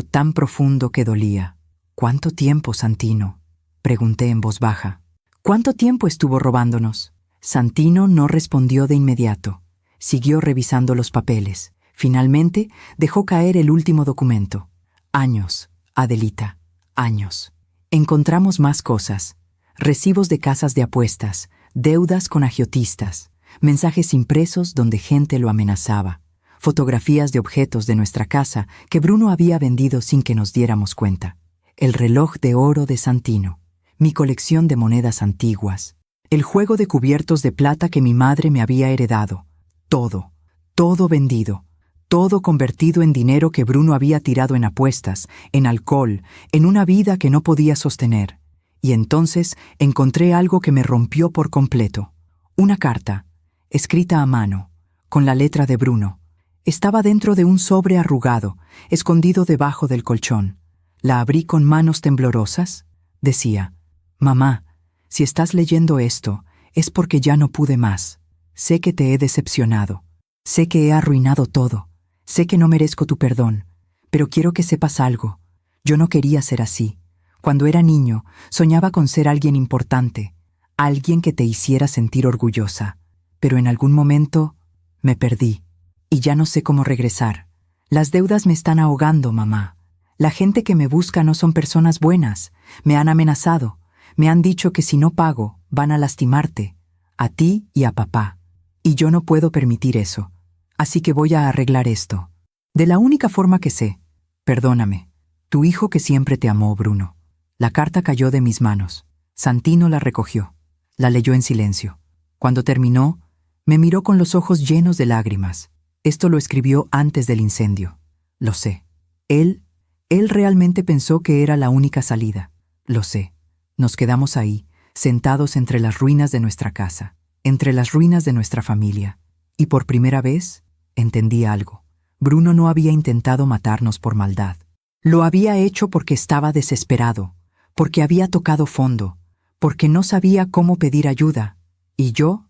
tan profundo que dolía. «¿Cuánto tiempo, Santino?», pregunté en voz baja. «¿Cuánto tiempo estuvo robándonos?». Santino no respondió de inmediato. Siguió revisando los papeles. Finalmente, dejó caer el último documento. «Años, Adelita, años». Encontramos más cosas. Recibos de casas de apuestas, deudas con agiotistas, mensajes impresos donde gente lo amenazaba, fotografías de objetos de nuestra casa que Bruno había vendido sin que nos diéramos cuenta, el reloj de oro de Santino, mi colección de monedas antiguas, el juego de cubiertos de plata que mi madre me había heredado. Todo vendido, todo convertido en dinero que Bruno había tirado en apuestas, en alcohol, en una vida que no podía sostener. Y entonces encontré algo que me rompió por completo. Una carta, escrita a mano, con la letra de Bruno. Estaba dentro de un sobre arrugado, escondido debajo del colchón. La abrí con manos temblorosas. Decía: «Mamá, si estás leyendo esto, es porque ya no pude más. Sé que te he decepcionado. Sé que he arruinado todo. Sé que no merezco tu perdón. Pero quiero que sepas algo. Yo no quería ser así. Cuando era niño, soñaba con ser alguien importante, alguien que te hiciera sentir orgullosa. Pero en algún momento me perdí y ya no sé cómo regresar. Las deudas me están ahogando, mamá. La gente que me busca no son personas buenas. Me han amenazado. Me han dicho que si no pago, van a lastimarte, a ti y a papá. Y yo no puedo permitir eso. Así que voy a arreglar esto. De la única forma que sé. Perdóname. Tu hijo que siempre te amó, Bruno». La carta cayó de mis manos. Santino la recogió. La leyó en silencio. Cuando terminó, me miró con los ojos llenos de lágrimas. Esto lo escribió antes del incendio. Lo sé. Él realmente pensó que era la única salida. Lo sé. Nos quedamos ahí, sentados entre las ruinas de nuestra casa, entre las ruinas de nuestra familia. Y por primera vez, entendí algo. Bruno no había intentado matarnos por maldad. Lo había hecho porque estaba desesperado, porque había tocado fondo, porque no sabía cómo pedir ayuda. Y yo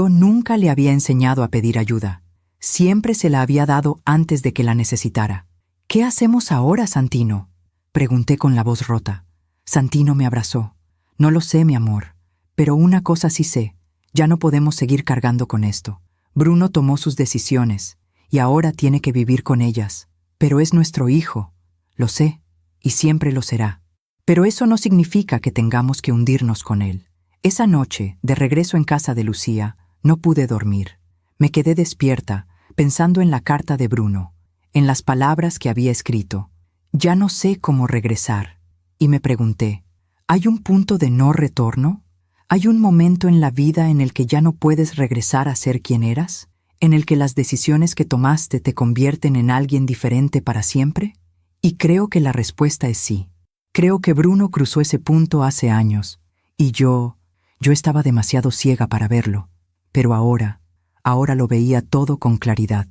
nunca le había enseñado a pedir ayuda. Siempre se la había dado antes de que la necesitara. «¿Qué hacemos ahora, Santino?», pregunté con la voz rota. Santino me abrazó. «No lo sé, mi amor, pero una cosa sí sé. Ya no podemos seguir cargando con esto. Bruno tomó sus decisiones y ahora tiene que vivir con ellas. Pero es nuestro hijo. Lo sé, y siempre lo será. Pero eso no significa que tengamos que hundirnos con él». Esa noche, de regreso en casa de Lucía, no pude dormir. Me quedé despierta, pensando en la carta de Bruno, en las palabras que había escrito. Ya no sé cómo regresar. Y me pregunté, ¿hay un punto de no retorno? ¿Hay un momento en la vida en el que ya no puedes regresar a ser quien eras? ¿En el que las decisiones que tomaste te convierten en alguien diferente para siempre? Y creo que la respuesta es sí. Creo que Bruno cruzó ese punto hace años, y yo estaba demasiado ciega para verlo. Pero ahora lo veía todo con claridad.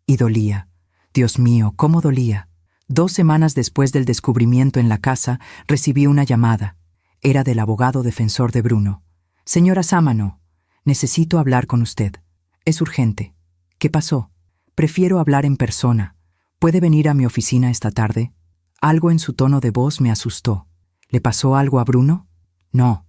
Y dolía. Dios mío, cómo dolía. 2 semanas después del descubrimiento en la casa, recibí una llamada. Era del abogado defensor de Bruno. «Señora Sámano, necesito hablar con usted. Es urgente». «¿Qué pasó?». «Prefiero hablar en persona. ¿Puede venir a mi oficina esta tarde?». Algo en su tono de voz me asustó. «¿Le pasó algo a Bruno?». No.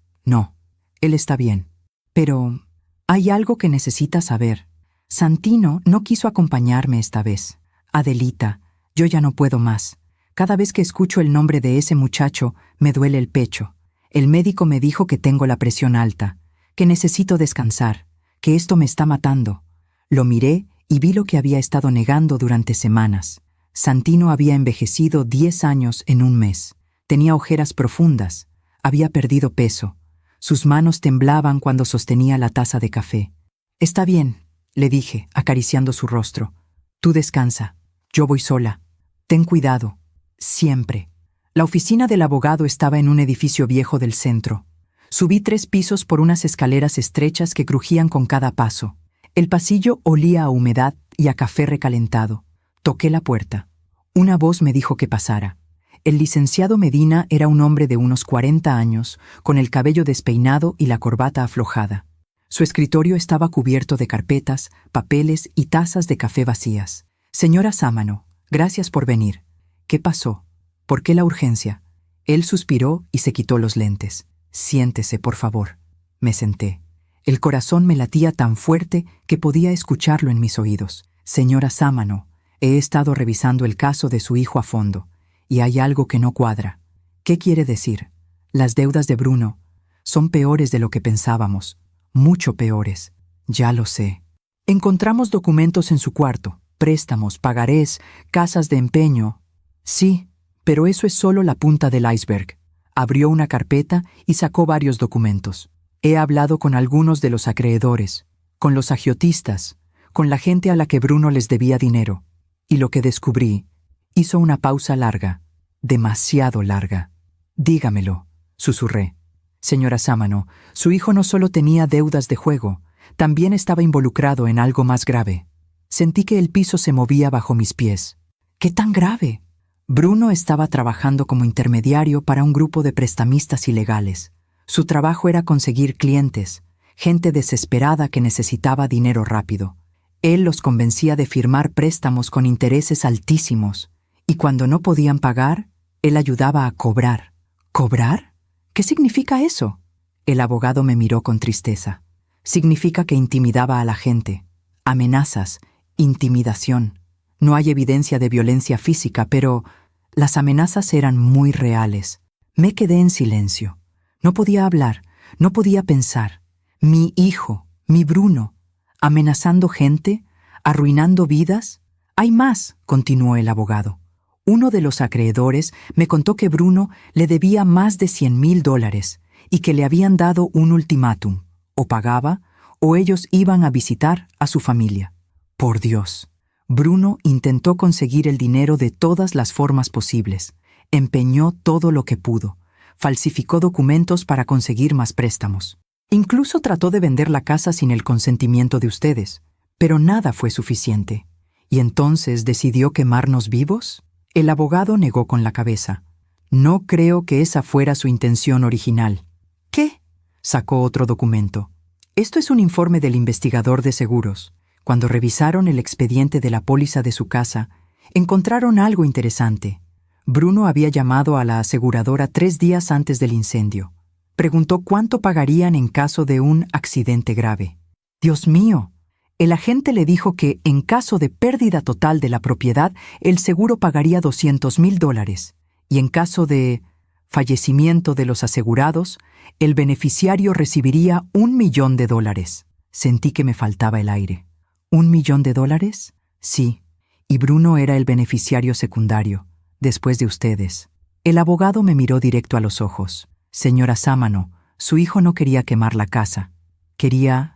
Él está bien. Pero hay algo que necesita saber. Santino no quiso acompañarme esta vez. Adelita, yo ya no puedo más. Cada vez que escucho el nombre de ese muchacho, me duele el pecho. El médico me dijo que tengo la presión alta, que necesito descansar, que esto me está matando». Lo miré y vi lo que había estado negando durante semanas. Santino había envejecido 10 años en un mes. Tenía ojeras profundas. Había perdido peso. Sus manos temblaban cuando sostenía la taza de café. «Está bien», le dije, acariciando su rostro. «Tú descansa. Yo voy sola. Ten cuidado. Siempre». La oficina del abogado estaba en un edificio viejo del centro. Subí 3 pisos por unas escaleras estrechas que crujían con cada paso. El pasillo olía a humedad y a café recalentado. Toqué la puerta. Una voz me dijo que pasara. El licenciado Medina era un hombre de unos 40 años, con el cabello despeinado y la corbata aflojada. Su escritorio estaba cubierto de carpetas, papeles y tazas de café vacías. «Señora Sámano, gracias por venir». «¿Qué pasó? ¿Por qué la urgencia?». Él suspiró y se quitó los lentes. «Siéntese, por favor». Me senté. El corazón me latía tan fuerte que podía escucharlo en mis oídos. «Señora Sámano, he estado revisando el caso de su hijo a fondo. Y hay algo que no cuadra». «¿Qué quiere decir?». «Las deudas de Bruno son peores de lo que pensábamos. Mucho peores». «Ya lo sé». «Encontramos documentos en su cuarto, préstamos, pagarés, casas de empeño». «Sí, pero eso es solo la punta del iceberg». Abrió una carpeta y sacó varios documentos. «He hablado con algunos de los acreedores, con los agiotistas, con la gente a la que Bruno les debía dinero. Y lo que descubrí…». Hizo una pausa larga, demasiado larga. «Dígamelo», susurré. «Señora Sámano, su hijo no solo tenía deudas de juego, también estaba involucrado en algo más grave». Sentí que el piso se movía bajo mis pies. «¿Qué tan grave?». Bruno estaba trabajando como intermediario para un grupo de prestamistas ilegales. Su trabajo era conseguir clientes, gente desesperada que necesitaba dinero rápido. Él los convencía de firmar préstamos con intereses altísimos. Y cuando no podían pagar, él ayudaba a cobrar. ¿Cobrar? ¿Qué significa eso?». El abogado me miró con tristeza. «Significa que intimidaba a la gente. Amenazas, intimidación. No hay evidencia de violencia física, pero las amenazas eran muy reales». Me quedé en silencio. No podía hablar, no podía pensar. Mi hijo, mi Bruno, amenazando gente, arruinando vidas. «Hay más», continuó el abogado. «Uno de los acreedores me contó que Bruno le debía más de $100,000 y que le habían dado un ultimátum. O pagaba, o ellos iban a visitar a su familia». Por Dios. Bruno intentó conseguir el dinero de todas las formas posibles. Empeñó todo lo que pudo. Falsificó documentos para conseguir más préstamos. Incluso trató de vender la casa sin el consentimiento de ustedes. Pero nada fue suficiente. ¿Y entonces decidió quemarnos vivos?». El abogado negó con la cabeza. «No creo que esa fuera su intención original». «¿Qué?». Sacó otro documento. Esto es un informe del investigador de seguros. Cuando revisaron el expediente de la póliza de su casa, encontraron algo interesante. Bruno había llamado a la aseguradora 3 días antes del incendio. Preguntó cuánto pagarían en caso de un accidente grave. ¡Dios mío! El agente le dijo que, en caso de pérdida total de la propiedad, el seguro pagaría $200,000, y en caso de fallecimiento de los asegurados, el beneficiario recibiría $1,000,000. Sentí que me faltaba el aire. ¿$1,000,000? Sí, y Bruno era el beneficiario secundario, después de ustedes. El abogado me miró directo a los ojos. Señora Sámano, su hijo no quería quemar la casa. Quería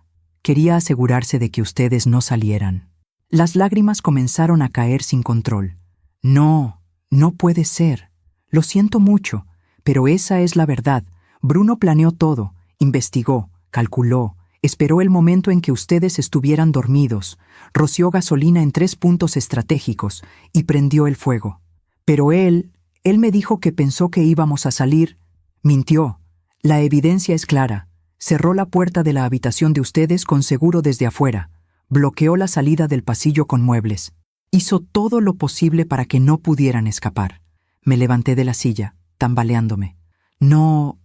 asegurarse de que ustedes no salieran. Las lágrimas comenzaron a caer sin control. No, no puede ser. Lo siento mucho, pero esa es la verdad. Bruno planeó todo, investigó, calculó, esperó el momento en que ustedes estuvieran dormidos, roció gasolina en 3 puntos estratégicos y prendió el fuego. Pero él me dijo que pensó que íbamos a salir. Mintió. La evidencia es clara. Cerró la puerta de la habitación de ustedes con seguro desde afuera, bloqueó la salida del pasillo con muebles. Hizo todo lo posible para que no pudieran escapar. Me levanté de la silla, tambaleándome. No.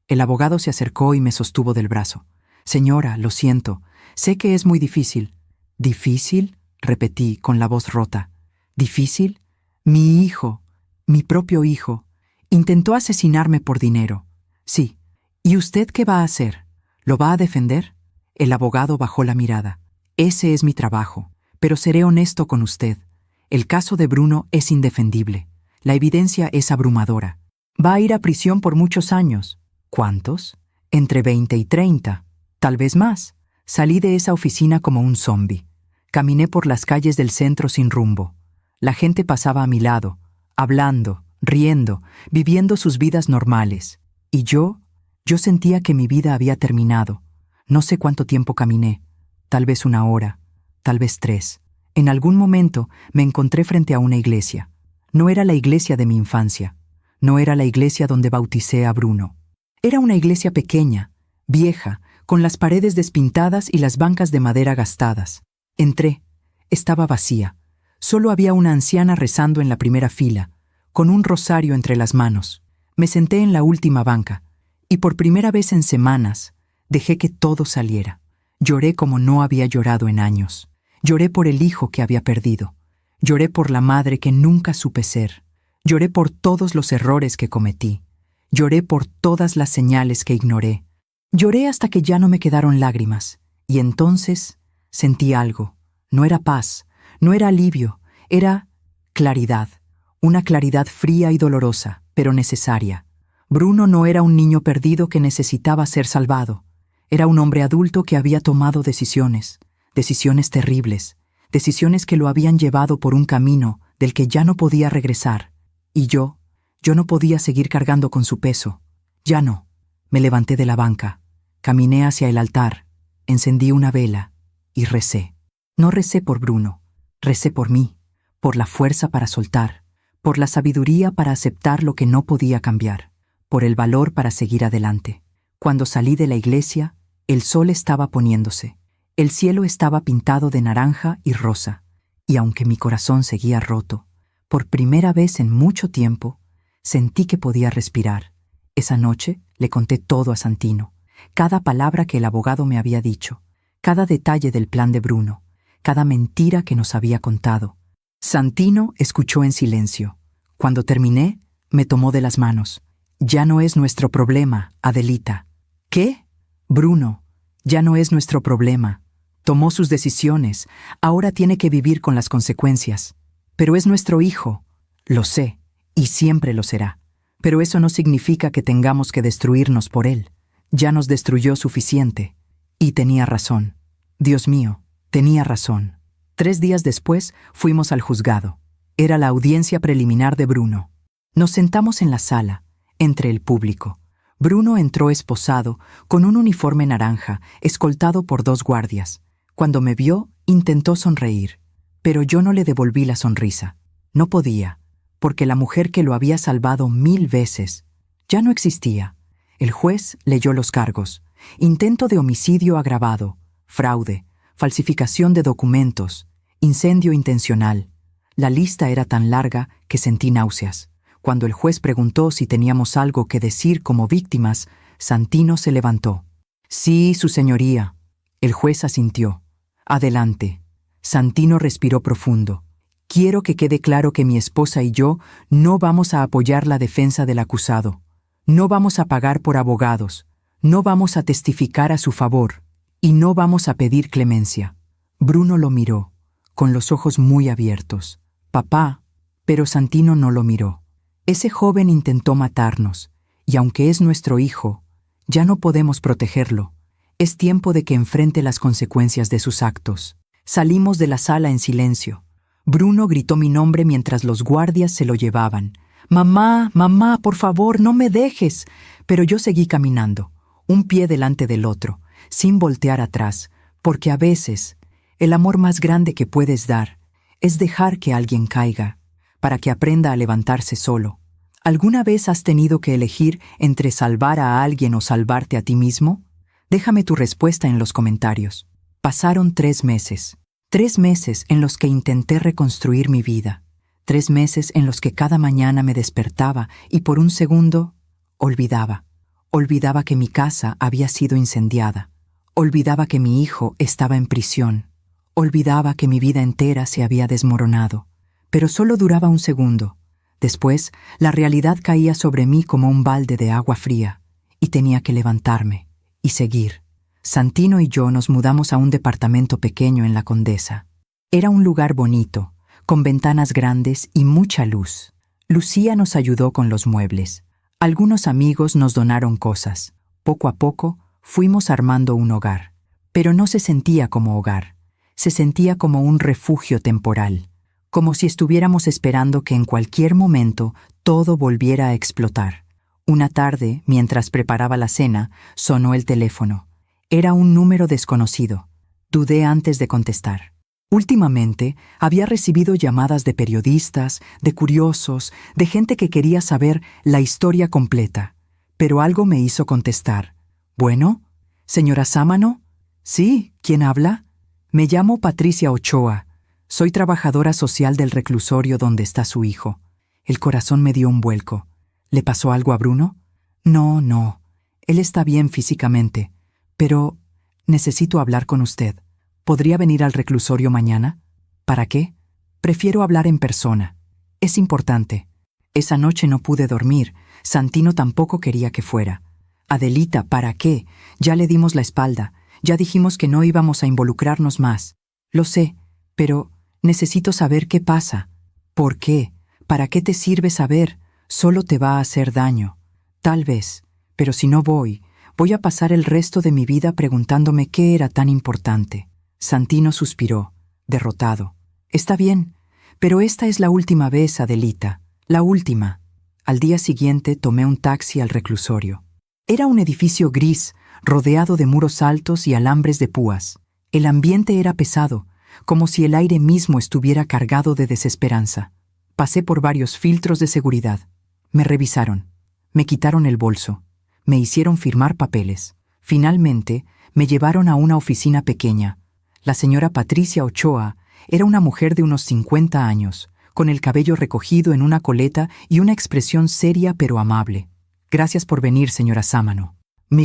El abogado se acercó y me sostuvo del brazo. Señora, lo siento. Sé que es muy difícil. ¿Difícil? Repetí con la voz rota. ¿Difícil? Mi hijo, mi propio hijo, intentó asesinarme por dinero. Sí. ¿Y usted qué va a hacer? ¿Lo va a defender? El abogado bajó la mirada. Ese es mi trabajo, pero seré honesto con usted. El caso de Bruno es indefendible. La evidencia es abrumadora. Va a ir a prisión por muchos años. ¿Cuántos? Entre 20 y 30. Tal vez más. Salí de esa oficina como un zombi. Caminé por las calles del centro sin rumbo. La gente pasaba a mi lado, hablando, riendo, viviendo sus vidas normales. Y yo sentía que mi vida había terminado. No sé cuánto tiempo caminé, tal vez 1 hora, tal vez 3. En algún momento me encontré frente a una iglesia. No era la iglesia de mi infancia. No era la iglesia donde bauticé a Bruno. Era una iglesia pequeña, vieja, con las paredes despintadas y las bancas de madera gastadas. Entré. Estaba vacía. Solo había una anciana rezando en la primera fila, con un rosario entre las manos. Me senté en la última banca. Y por primera vez en semanas, dejé que todo saliera. Lloré como no había llorado en años. Lloré por el hijo que había perdido. Lloré por la madre que nunca supe ser. Lloré por todos los errores que cometí. Lloré por todas las señales que ignoré. Lloré hasta que ya no me quedaron lágrimas. Y entonces sentí algo. No era paz, no era alivio, era claridad. Una claridad fría y dolorosa, pero necesaria. Bruno no era un niño perdido que necesitaba ser salvado. Era un hombre adulto que había tomado decisiones terribles, decisiones que lo habían llevado por un camino del que ya no podía regresar. Y yo no podía seguir cargando con su peso. Ya no. Me levanté de la banca, caminé hacia el altar, encendí una vela y recé. No recé por Bruno, recé por mí, por la fuerza para soltar, por la sabiduría para aceptar lo que no podía cambiar, por el valor para seguir adelante. Cuando salí de la iglesia, el sol estaba poniéndose. El cielo estaba pintado de naranja y rosa, y aunque mi corazón seguía roto, por primera vez en mucho tiempo, sentí que podía respirar. Esa noche le conté todo a Santino, cada palabra que el abogado me había dicho, cada detalle del plan de Bruno, cada mentira que nos había contado. Santino escuchó en silencio. Cuando terminé, me tomó de las manos. Ya no es nuestro problema, Adelita. ¿Qué? Bruno, ya no es nuestro problema. Tomó sus decisiones, ahora tiene que vivir con las consecuencias. Pero es nuestro hijo. Lo sé, y siempre lo será. Pero eso no significa que tengamos que destruirnos por él. Ya nos destruyó suficiente. Y tenía razón. Dios mío, tenía razón. 3 días después fuimos al juzgado. Era la audiencia preliminar de Bruno. Nos sentamos en la sala, entre el público. Bruno entró esposado, con un uniforme naranja, escoltado por 2 guardias. Cuando me vio, intentó sonreír, pero yo no le devolví la sonrisa. No podía, porque la mujer que lo había salvado 1000 veces ya no existía. El juez leyó los cargos. intento de homicidio agravado, fraude, falsificación de documentos, incendio intencional. La lista era tan larga que sentí náuseas. Cuando el juez preguntó si teníamos algo que decir como víctimas, Santino se levantó. Sí, su señoría. El juez asintió. Adelante. Santino respiró profundo. Quiero que quede claro que mi esposa y yo no vamos a apoyar la defensa del acusado. No vamos a pagar por abogados. No vamos a testificar a su favor. Y no vamos a pedir clemencia. Bruno lo miró, con los ojos muy abiertos. Papá, pero Santino no lo miró. Ese joven intentó matarnos, y aunque es nuestro hijo, ya no podemos protegerlo. Es tiempo de que enfrente las consecuencias de sus actos. Salimos de la sala en silencio. Bruno gritó mi nombre mientras los guardias se lo llevaban. «Mamá, mamá, por favor, no me dejes». Pero yo seguí caminando, un pie delante del otro, sin voltear atrás, porque a veces el amor más grande que puedes dar es dejar que alguien caiga, para que aprenda a levantarse solo. ¿Alguna vez has tenido que elegir entre salvar a alguien o salvarte a ti mismo? Déjame tu respuesta en los comentarios. Pasaron 3 meses. 3 meses en los que intenté reconstruir mi vida. 3 meses en los que cada mañana me despertaba y por un segundo olvidaba. Olvidaba que mi casa había sido incendiada. Olvidaba que mi hijo estaba en prisión. Olvidaba que mi vida entera se había desmoronado. Pero solo duraba un segundo. Después, la realidad caía sobre mí como un balde de agua fría, y tenía que levantarme y seguir. Santino y yo nos mudamos a un departamento pequeño en La Condesa. Era un lugar bonito, con ventanas grandes y mucha luz. Lucía nos ayudó con los muebles. Algunos amigos nos donaron cosas. Poco a poco, fuimos armando un hogar. Pero no se sentía como hogar. Se sentía como un refugio temporal. Como si estuviéramos esperando que en cualquier momento todo volviera a explotar. Una tarde, mientras preparaba la cena, sonó el teléfono. Era un número desconocido. Dudé antes de contestar. Últimamente, había recibido llamadas de periodistas, de curiosos, de gente que quería saber la historia completa. Pero algo me hizo contestar. «¿Bueno? ¿Señora Sámano?» «Sí, ¿quién habla?» «Me llamo Patricia Ochoa. Soy trabajadora social del reclusorio donde está su hijo». El corazón me dio un vuelco. ¿Le pasó algo a Bruno? No. Él está bien físicamente. Pero necesito hablar con usted. ¿Podría venir al reclusorio mañana? ¿Para qué? Prefiero hablar en persona. Es importante. Esa noche no pude dormir. Santino tampoco quería que fuera. Adelita, ¿para qué? Ya le dimos la espalda. Ya dijimos que no íbamos a involucrarnos más. Lo sé, pero necesito saber qué pasa. ¿Por qué? ¿Para qué te sirve saber? Solo te va a hacer daño. Tal vez, pero si no voy a pasar el resto de mi vida preguntándome qué era tan importante. Santino suspiró, derrotado. Está bien, pero esta es la última vez, Adelita. La última. Al día siguiente tomé un taxi al reclusorio. Era un edificio gris, rodeado de muros altos y alambres de púas. El ambiente era pesado, como si el aire mismo estuviera cargado de desesperanza. Pasé por varios filtros de seguridad. Me revisaron. Me quitaron el bolso. Me hicieron firmar papeles. Finalmente, me llevaron a una oficina pequeña. La señora Patricia Ochoa era una mujer de unos 50 años, con el cabello recogido en una coleta y una expresión seria pero amable. «Gracias por venir, señora Sámano».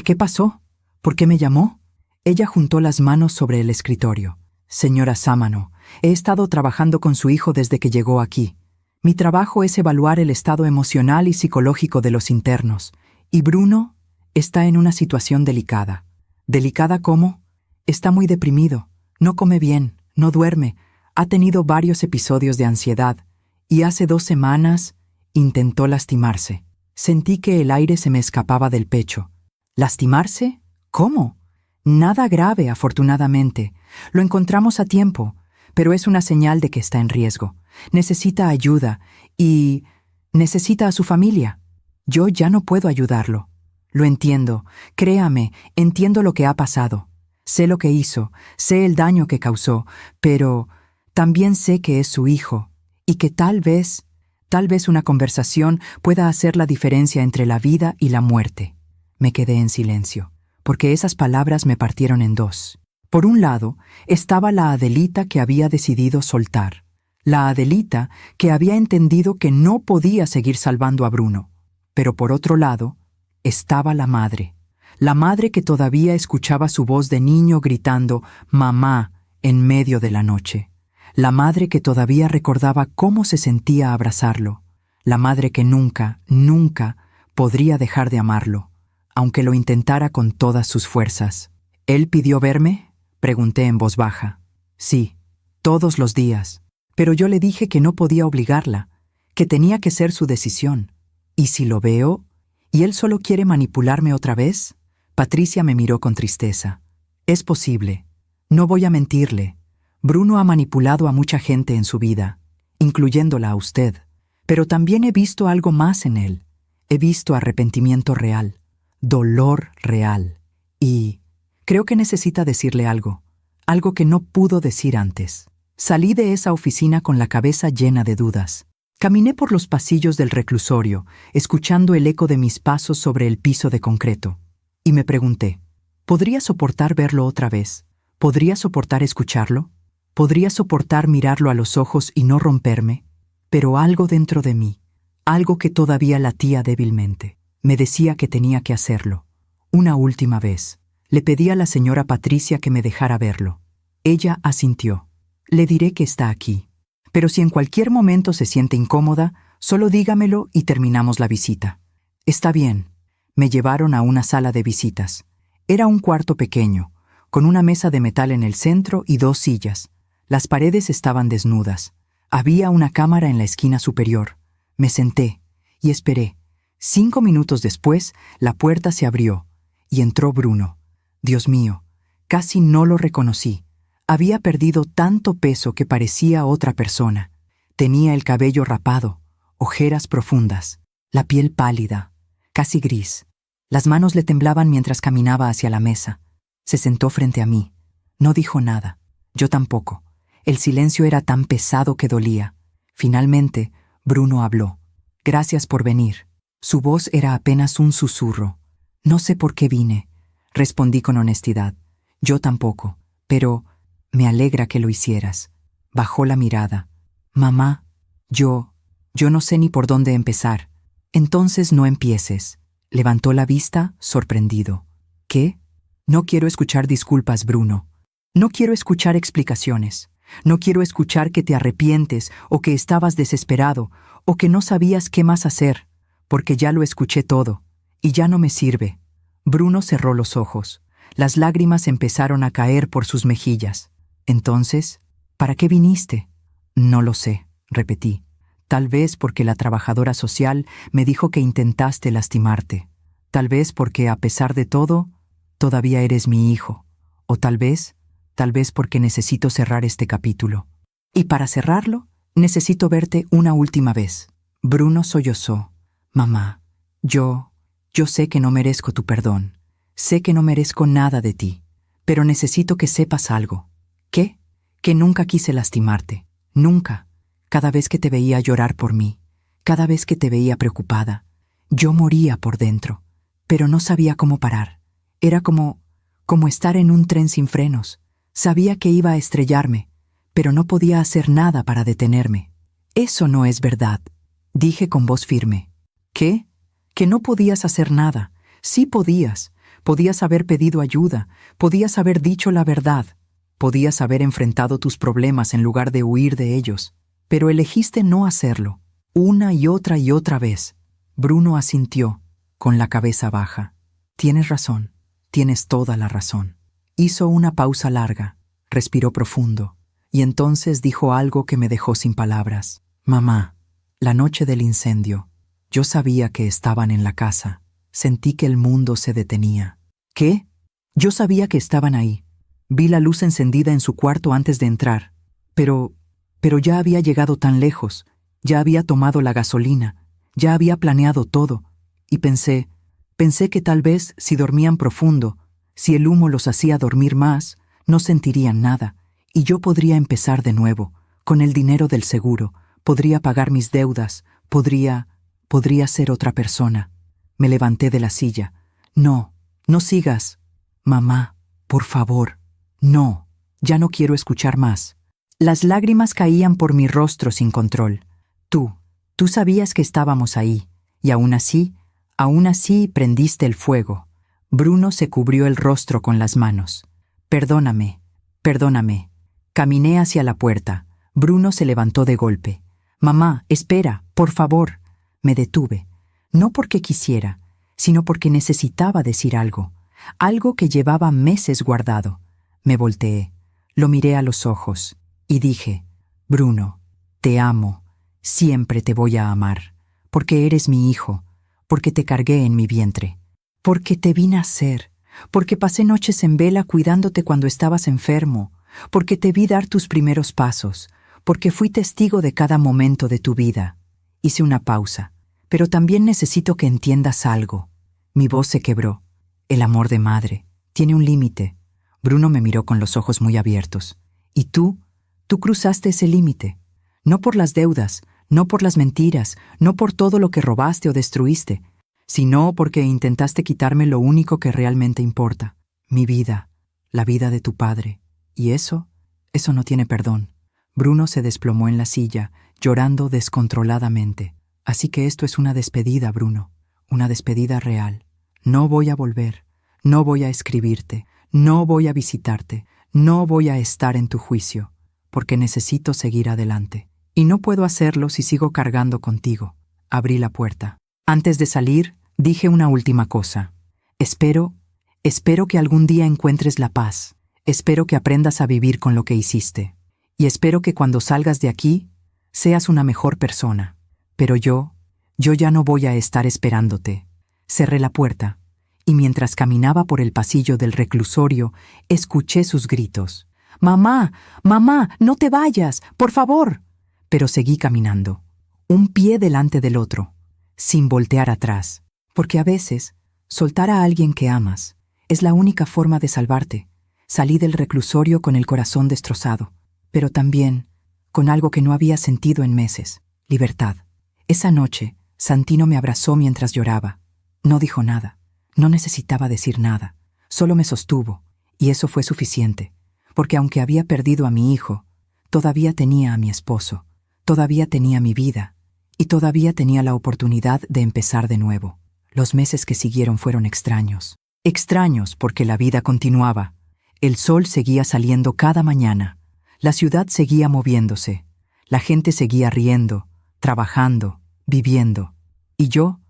«¿Qué pasó? ¿Por qué me llamó?» Ella juntó las manos sobre el escritorio. «Señora Sámano, he estado trabajando con su hijo desde que llegó aquí. Mi trabajo es evaluar el estado emocional y psicológico de los internos. Y Bruno está en una situación delicada». «¿Delicada cómo?» «Está muy deprimido. No come bien, no duerme. Ha tenido varios episodios de ansiedad. Y hace 2 semanas intentó lastimarse. Sentí que el aire se me escapaba del pecho». «¿Lastimarse? ¿Cómo?» «Nada grave, afortunadamente. Lo encontramos a tiempo, pero es una señal de que está en riesgo. Necesita ayuda y necesita a su familia. Yo ya no puedo ayudarlo. Lo entiendo. Créame, entiendo lo que ha pasado. Sé lo que hizo, sé el daño que causó, pero también sé que es su hijo y que tal vez una conversación pueda hacer la diferencia entre la vida y la muerte». Me quedé en silencio. porque esas palabras me partieron en dos. Por un lado, estaba la Adelita que había decidido soltar. La Adelita que había entendido que no podía seguir salvando a Bruno. Pero por otro lado, estaba la madre que todavía escuchaba su voz de niño gritando «mamá» en medio de la noche. La madre que todavía recordaba cómo se sentía abrazarlo. La madre que nunca, nunca podría dejar de amarlo, aunque lo intentara con todas sus fuerzas. ¿Él pidió verme?, pregunté en voz baja. Sí, todos los días. Pero yo le dije que no podía obligarla, que tenía que ser su decisión. ¿Y si lo veo? ¿Y él solo quiere manipularme otra vez? Patricia me miró con tristeza. Es posible. No voy a mentirle. Bruno ha manipulado a mucha gente en su vida, incluyéndola a usted. Pero también he visto algo más en él. He visto arrepentimiento real, dolor real. Y creo que necesita decirle algo que no pudo decir antes. Salí de esa oficina con la cabeza llena de dudas. Caminé por los pasillos del reclusorio, escuchando el eco de mis pasos sobre el piso de concreto. Y me pregunté, ¿podría soportar verlo otra vez? ¿Podría soportar escucharlo? ¿Podría soportar mirarlo a los ojos y no romperme? Pero algo dentro de mí, algo que todavía latía débilmente, me decía que tenía que hacerlo. Una última vez. Le pedí a la señora Patricia que me dejara verlo. Ella asintió. Le diré que está aquí. Pero si en cualquier momento se siente incómoda, solo dígamelo y terminamos la visita. Está bien. Me llevaron a una sala de visitas. Era un cuarto pequeño, con una mesa de metal en el centro y 2 sillas. Las paredes estaban desnudas. Había una cámara en la esquina superior. Me senté y esperé. 5 minutos después, la puerta se abrió y entró Bruno. Dios mío, casi no lo reconocí. Había perdido tanto peso que parecía otra persona. Tenía el cabello rapado, ojeras profundas, la piel pálida, casi gris. Las manos le temblaban mientras caminaba hacia la mesa. Se sentó frente a mí. No dijo nada. Yo tampoco. El silencio era tan pesado que dolía. Finalmente, Bruno habló. Gracias por venir. Su voz era apenas un susurro. No sé por qué vine. Respondí con honestidad. Yo tampoco. Pero me alegra que lo hicieras. Bajó la mirada. Mamá, yo no sé ni por dónde empezar. Entonces no empieces. Levantó la vista, sorprendido. ¿Qué? No quiero escuchar disculpas, Bruno. No quiero escuchar explicaciones. No quiero escuchar que te arrepientes o que estabas desesperado o que no sabías qué más hacer, porque ya lo escuché todo y ya no me sirve. Bruno cerró los ojos. Las lágrimas empezaron a caer por sus mejillas. Entonces, ¿para qué viniste? No lo sé, repetí. Tal vez porque la trabajadora social me dijo que intentaste lastimarte. Tal vez porque, a pesar de todo, todavía eres mi hijo. O tal vez porque necesito cerrar este capítulo. Y para cerrarlo, necesito verte una última vez. Bruno sollozó. Mamá, yo sé que no merezco tu perdón. Sé que no merezco nada de ti. Pero necesito que sepas algo. ¿Qué? Que nunca quise lastimarte. Nunca. Cada vez que te veía llorar por mí, cada vez que te veía preocupada, yo moría por dentro, pero no sabía cómo parar. Era como estar en un tren sin frenos. Sabía que iba a estrellarme, pero no podía hacer nada para detenerme. Eso no es verdad, dije con voz firme. ¿Qué? Que no podías hacer nada. Sí podías. Podías haber pedido ayuda, podías haber dicho la verdad, podías haber enfrentado tus problemas en lugar de huir de ellos. Pero elegiste no hacerlo, una y otra vez. Bruno asintió, con la cabeza baja. Tienes razón, tienes toda la razón. Hizo una pausa larga, respiró profundo, y entonces dijo algo que me dejó sin palabras. Mamá, la noche del incendio, yo sabía que estaban en la casa. Sentí que el mundo se detenía. ¿Qué? Yo sabía que estaban ahí. Vi la luz encendida en su cuarto antes de entrar, pero ya había llegado tan lejos, ya había tomado la gasolina, ya había planeado todo, y pensé que tal vez si dormían profundo, si el humo los hacía dormir más, no sentirían nada, y yo podría empezar de nuevo, con el dinero del seguro, podría pagar mis deudas, podría ser otra persona. Me levanté de la silla. No sigas. Mamá, por favor, no, ya no quiero escuchar más. Las lágrimas caían por mi rostro sin control. Tú sabías que estábamos ahí, y aún así prendiste el fuego. Bruno se cubrió el rostro con las manos. Perdóname. Caminé hacia la puerta. Bruno se levantó de golpe. Mamá, espera, por favor. Me detuve, no porque quisiera, sino porque necesitaba decir algo que llevaba meses guardado. Me volteé, lo miré a los ojos y dije: Bruno, te amo, siempre te voy a amar, porque eres mi hijo, porque te cargué en mi vientre, porque te vi nacer, porque pasé noches en vela cuidándote cuando estabas enfermo, porque te vi dar tus primeros pasos, porque fui testigo de cada momento de tu vida. Hice una pausa. Pero también necesito que entiendas algo. Mi voz se quebró. El amor de madre tiene un límite. Bruno me miró con los ojos muy abiertos. Y tú cruzaste ese límite. No por las deudas, no por las mentiras, no por todo lo que robaste o destruiste, sino porque intentaste quitarme lo único que realmente importa. Mi vida, la vida de tu padre. Y eso no tiene perdón. Bruno se desplomó en la silla, llorando descontroladamente. Así que esto es una despedida, Bruno, una despedida real. No voy a volver, no voy a escribirte, no voy a visitarte, no voy a estar en tu juicio, porque necesito seguir adelante. Y no puedo hacerlo si sigo cargando contigo. Abrí la puerta. Antes de salir, dije una última cosa. Espero que algún día encuentres la paz. Espero que aprendas a vivir con lo que hiciste. Y espero que cuando salgas de aquí, seas una mejor persona. Pero yo ya no voy a estar esperándote. Cerré la puerta, y mientras caminaba por el pasillo del reclusorio, escuché sus gritos. «¡Mamá! ¡Mamá! ¡No te vayas! ¡Por favor!». Pero seguí caminando, un pie delante del otro, sin voltear atrás, porque a veces, soltar a alguien que amas es la única forma de salvarte. Salí del reclusorio con el corazón destrozado, pero también con algo que no había sentido en meses: libertad. Esa noche, Santino me abrazó mientras lloraba. No dijo nada, no necesitaba decir nada, solo me sostuvo, y eso fue suficiente, porque aunque había perdido a mi hijo, todavía tenía a mi esposo, todavía tenía mi vida, y todavía tenía la oportunidad de empezar de nuevo. Los meses que siguieron fueron extraños. Extraños porque la vida continuaba. El sol seguía saliendo cada mañana, la ciudad seguía moviéndose, la gente seguía riendo, trabajando, viviendo. Y yo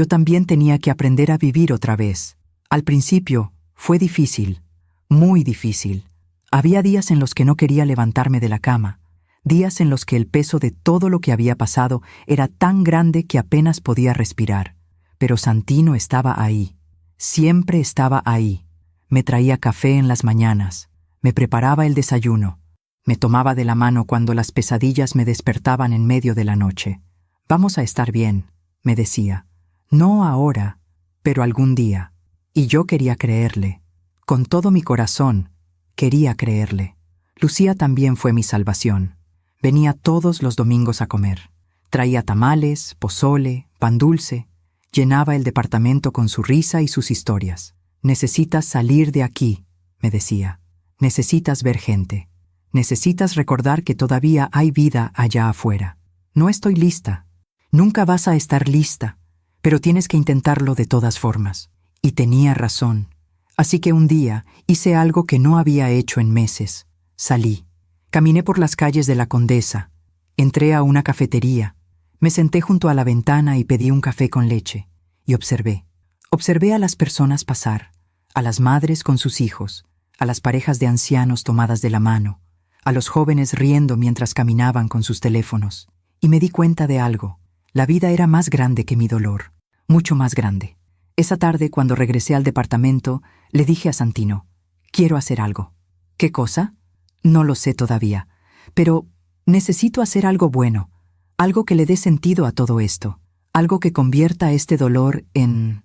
también tenía que aprender a vivir otra vez. Al principio fue difícil, muy difícil. Había días en los que no quería levantarme de la cama, días en los que el peso de todo lo que había pasado era tan grande que apenas podía respirar. Pero Santino estaba ahí, siempre estaba ahí. Me traía café en las mañanas, me preparaba el desayuno, me tomaba de la mano cuando las pesadillas me despertaban en medio de la noche. «Vamos a estar bien», me decía. «No ahora, pero algún día». Y yo quería creerle. Con todo mi corazón, quería creerle. Lucía también fue mi salvación. Venía todos los domingos a comer. Traía tamales, pozole, pan dulce. Llenaba el departamento con su risa y sus historias. «Necesitas salir de aquí», me decía. «Necesitas ver gente. Necesitas recordar que todavía hay vida allá afuera. No estoy lista. Nunca vas a estar lista, pero tienes que intentarlo de todas formas». Y tenía razón. Así que un día hice algo que no había hecho en meses. Salí. Caminé por las calles de la Condesa. Entré a una cafetería. Me senté junto a la ventana y pedí un café con leche. Y observé. Observé a las personas pasar, a las madres con sus hijos, a las parejas de ancianos tomadas de la mano, a los jóvenes riendo mientras caminaban con sus teléfonos. Y me di cuenta de algo. La vida era más grande que mi dolor, mucho más grande. Esa tarde, cuando regresé al departamento, le dije a Santino: «Quiero hacer algo». «¿Qué cosa?». «No lo sé todavía, pero necesito hacer algo bueno, algo que le dé sentido a todo esto, algo que convierta este dolor en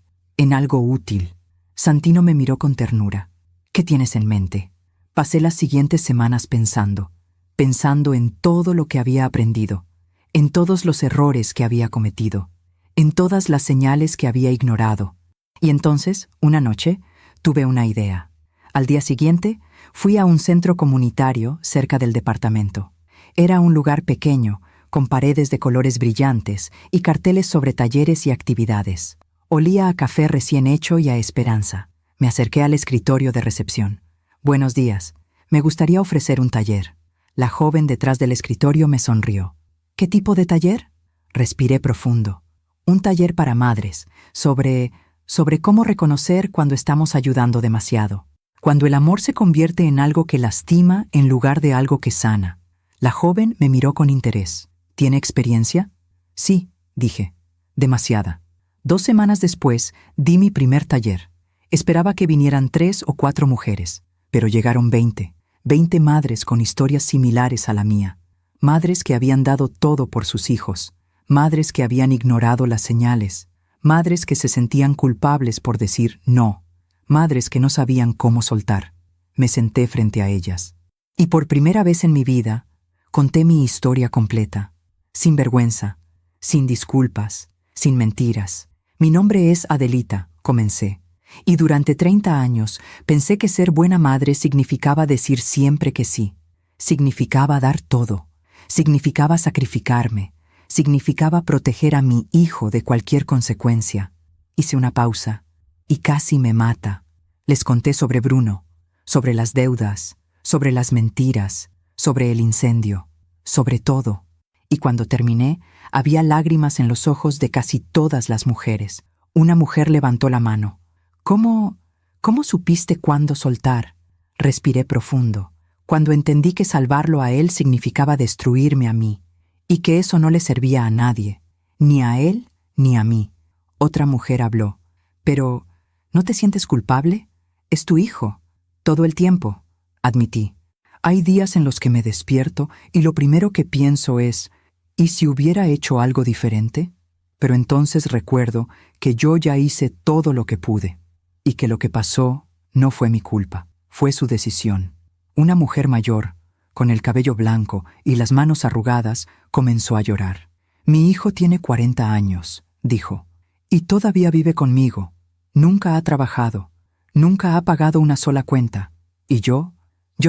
algo útil». Santino me miró con ternura. «¿Qué tienes en mente?». Pasé las siguientes semanas pensando en todo lo que había aprendido, en todos los errores que había cometido, en todas las señales que había ignorado. Y entonces, una noche, tuve una idea. Al día siguiente, fui a un centro comunitario cerca del departamento. Era un lugar pequeño, con paredes de colores brillantes y carteles sobre talleres y actividades. Olía a café recién hecho y a esperanza. Me acerqué al escritorio de recepción. «Buenos días. Me gustaría ofrecer un taller». La joven detrás del escritorio me sonrió. «¿Qué tipo de taller?» Respiré profundo. «Un taller para madres, sobre cómo reconocer cuando estamos ayudando demasiado. Cuando el amor se convierte en algo que lastima en lugar de algo que sana». La joven me miró con interés. «¿Tiene experiencia?» «Sí», dije. «Demasiada». 2 semanas después, di mi primer taller. Esperaba que vinieran 3 o 4 mujeres, pero llegaron 20 madres con historias similares a la mía. Madres que habían dado todo por sus hijos. Madres que habían ignorado las señales. Madres que se sentían culpables por decir no. Madres que no sabían cómo soltar. Me senté frente a ellas. Y por primera vez en mi vida, conté mi historia completa. Sin vergüenza, sin disculpas, sin mentiras. «Mi nombre es Adelita», comencé. «Y durante 30 años pensé que ser buena madre significaba decir siempre que sí. Significaba dar todo. Significaba sacrificarme. Significaba proteger a mi hijo de cualquier consecuencia». Hice una pausa. «Y casi me mata». Les conté sobre Bruno, sobre las deudas, sobre las mentiras, sobre el incendio, sobre todo. Y cuando terminé, había lágrimas en los ojos de casi todas las mujeres. Una mujer levantó la mano. ¿Cómo supiste cuándo soltar?» Respiré profundo. Cuando entendí que salvarlo a él significaba destruirme a mí, y que eso no le servía a nadie, ni a él ni a mí. Otra mujer habló. «Pero, ¿no te sientes culpable? Es tu hijo». «Todo el tiempo», admití. «Hay días en los que me despierto y lo primero que pienso es, ¿y si hubiera hecho algo diferente?» Pero entonces recuerdo que yo ya hice todo lo que pude, y que lo que pasó no fue mi culpa, fue su decisión. Una mujer mayor, con el cabello blanco y las manos arrugadas, comenzó a llorar. «Mi hijo tiene 40 años», dijo, «y todavía vive conmigo. Nunca ha trabajado, nunca ha pagado una sola cuenta. Y yo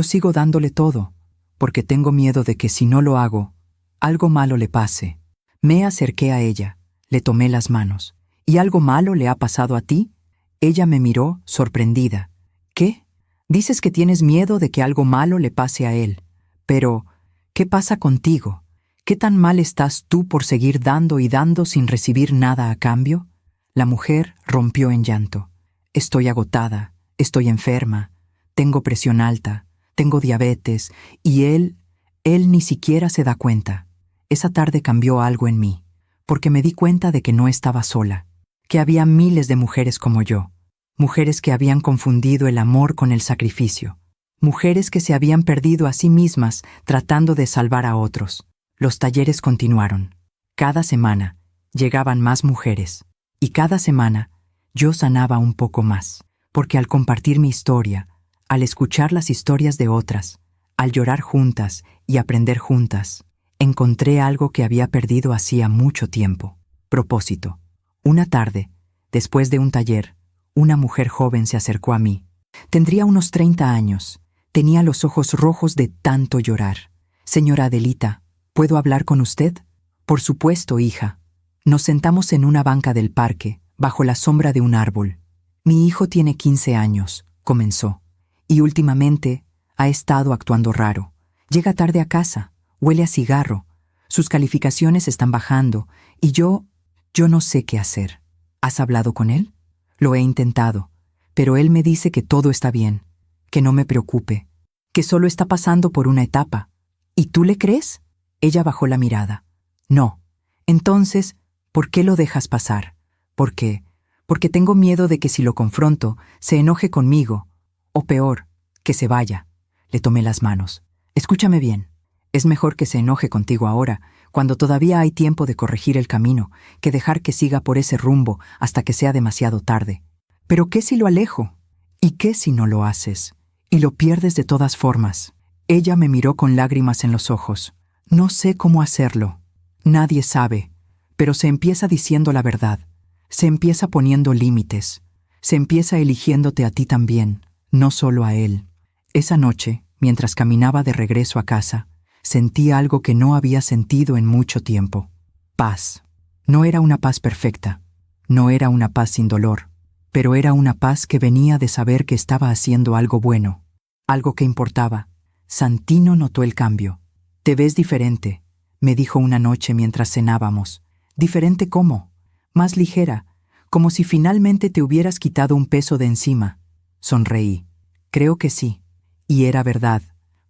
sigo dándole todo, porque tengo miedo de que si no lo hago, algo malo le pase». Me acerqué a ella, le tomé las manos. «¿Y algo malo le ha pasado a ti?» Ella me miró, sorprendida. «¿Qué? Dices que tienes miedo de que algo malo le pase a él. Pero, ¿qué pasa contigo? ¿Qué tan mal estás tú por seguir dando y dando sin recibir nada a cambio?» La mujer rompió en llanto. «Estoy agotada, estoy enferma, tengo presión alta, tengo diabetes, y él ni siquiera se da cuenta». Esa tarde cambió algo en mí, porque me di cuenta de que no estaba sola, que había miles de mujeres como yo, mujeres que habían confundido el amor con el sacrificio, mujeres que se habían perdido a sí mismas tratando de salvar a otros. Los talleres continuaron. Cada semana llegaban más mujeres, y cada semana yo sanaba un poco más, porque al compartir mi historia, al escuchar las historias de otras, al llorar juntas y aprender juntas, encontré algo que había perdido hacía mucho tiempo: propósito. Una tarde, después de un taller, una mujer joven se acercó a mí. Tendría unos 30 años. Tenía los ojos rojos de tanto llorar. «Señora Adelita, ¿puedo hablar con usted?» «Por supuesto, hija». Nos sentamos en una banca del parque, bajo la sombra de un árbol. «Mi hijo tiene 15 años», comenzó, «y últimamente ha estado actuando raro. Llega tarde a casa. Huele a cigarro, sus calificaciones están bajando, y yo no sé qué hacer». «¿Has hablado con él?» «Lo he intentado, pero él me dice que todo está bien, que no me preocupe, que solo está pasando por una etapa». «¿Y tú le crees?» Ella bajó la mirada. «No». «Entonces, ¿por qué lo dejas pasar?» Porque tengo miedo de que si lo confronto, se enoje conmigo, o peor, que se vaya». Le tomé las manos. «Escúchame bien. Es mejor que se enoje contigo ahora, cuando todavía hay tiempo de corregir el camino, que dejar que siga por ese rumbo hasta que sea demasiado tarde. Pero ¿qué si lo alejo? ¿Y qué si no lo haces? Y lo pierdes de todas formas». Ella me miró con lágrimas en los ojos. «No sé cómo hacerlo. Nadie sabe. Pero se empieza diciendo la verdad. Se empieza poniendo límites. Se empieza eligiéndote a ti también. no solo a él. Esa noche, mientras caminaba de regreso a casa, sentí algo que no había sentido en mucho tiempo. Paz. No era una paz perfecta, no era una paz sin dolor, pero era una paz que venía de saber que estaba haciendo algo bueno, algo que importaba. Santino notó el cambio. «Te ves diferente», me dijo una noche mientras cenábamos. «¿Diferente cómo?» «Más ligera, como si finalmente te hubieras quitado un peso de encima». Sonreí. «Creo que sí». Y era verdad,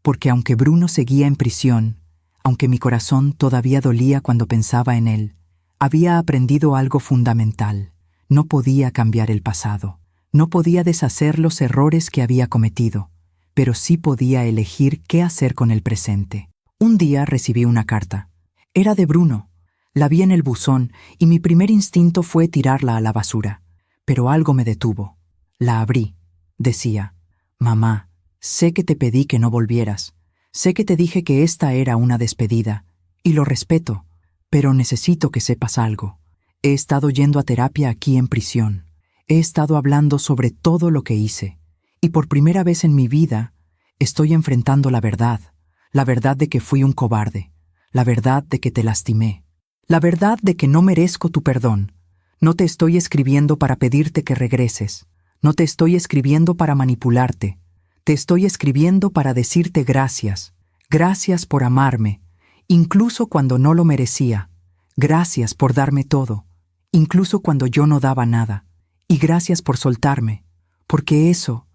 porque aunque Bruno seguía en prisión, aunque mi corazón todavía dolía cuando pensaba en él, había aprendido algo fundamental. No podía cambiar el pasado, no podía deshacer los errores que había cometido, pero sí podía elegir qué hacer con el presente. Un día recibí una carta. Era de Bruno. La vi en el buzón y mi primer instinto fue tirarla a la basura. Pero algo me detuvo. La abrí. Decía: «Mamá, sé que te pedí que no volvieras. Sé que te dije que esta era una despedida, y lo respeto, pero necesito que sepas algo. He estado yendo a terapia aquí en prisión. He estado hablando sobre todo lo que hice. Y por primera vez en mi vida, estoy enfrentando la verdad de que fui un cobarde, la verdad de que te lastimé, la verdad de que no merezco tu perdón. No te estoy escribiendo para pedirte que regreses, no te estoy escribiendo para manipularte, te estoy escribiendo para decirte gracias, gracias por amarme, incluso cuando no lo merecía, gracias por darme todo, incluso cuando yo no daba nada, y gracias por soltarme, porque eso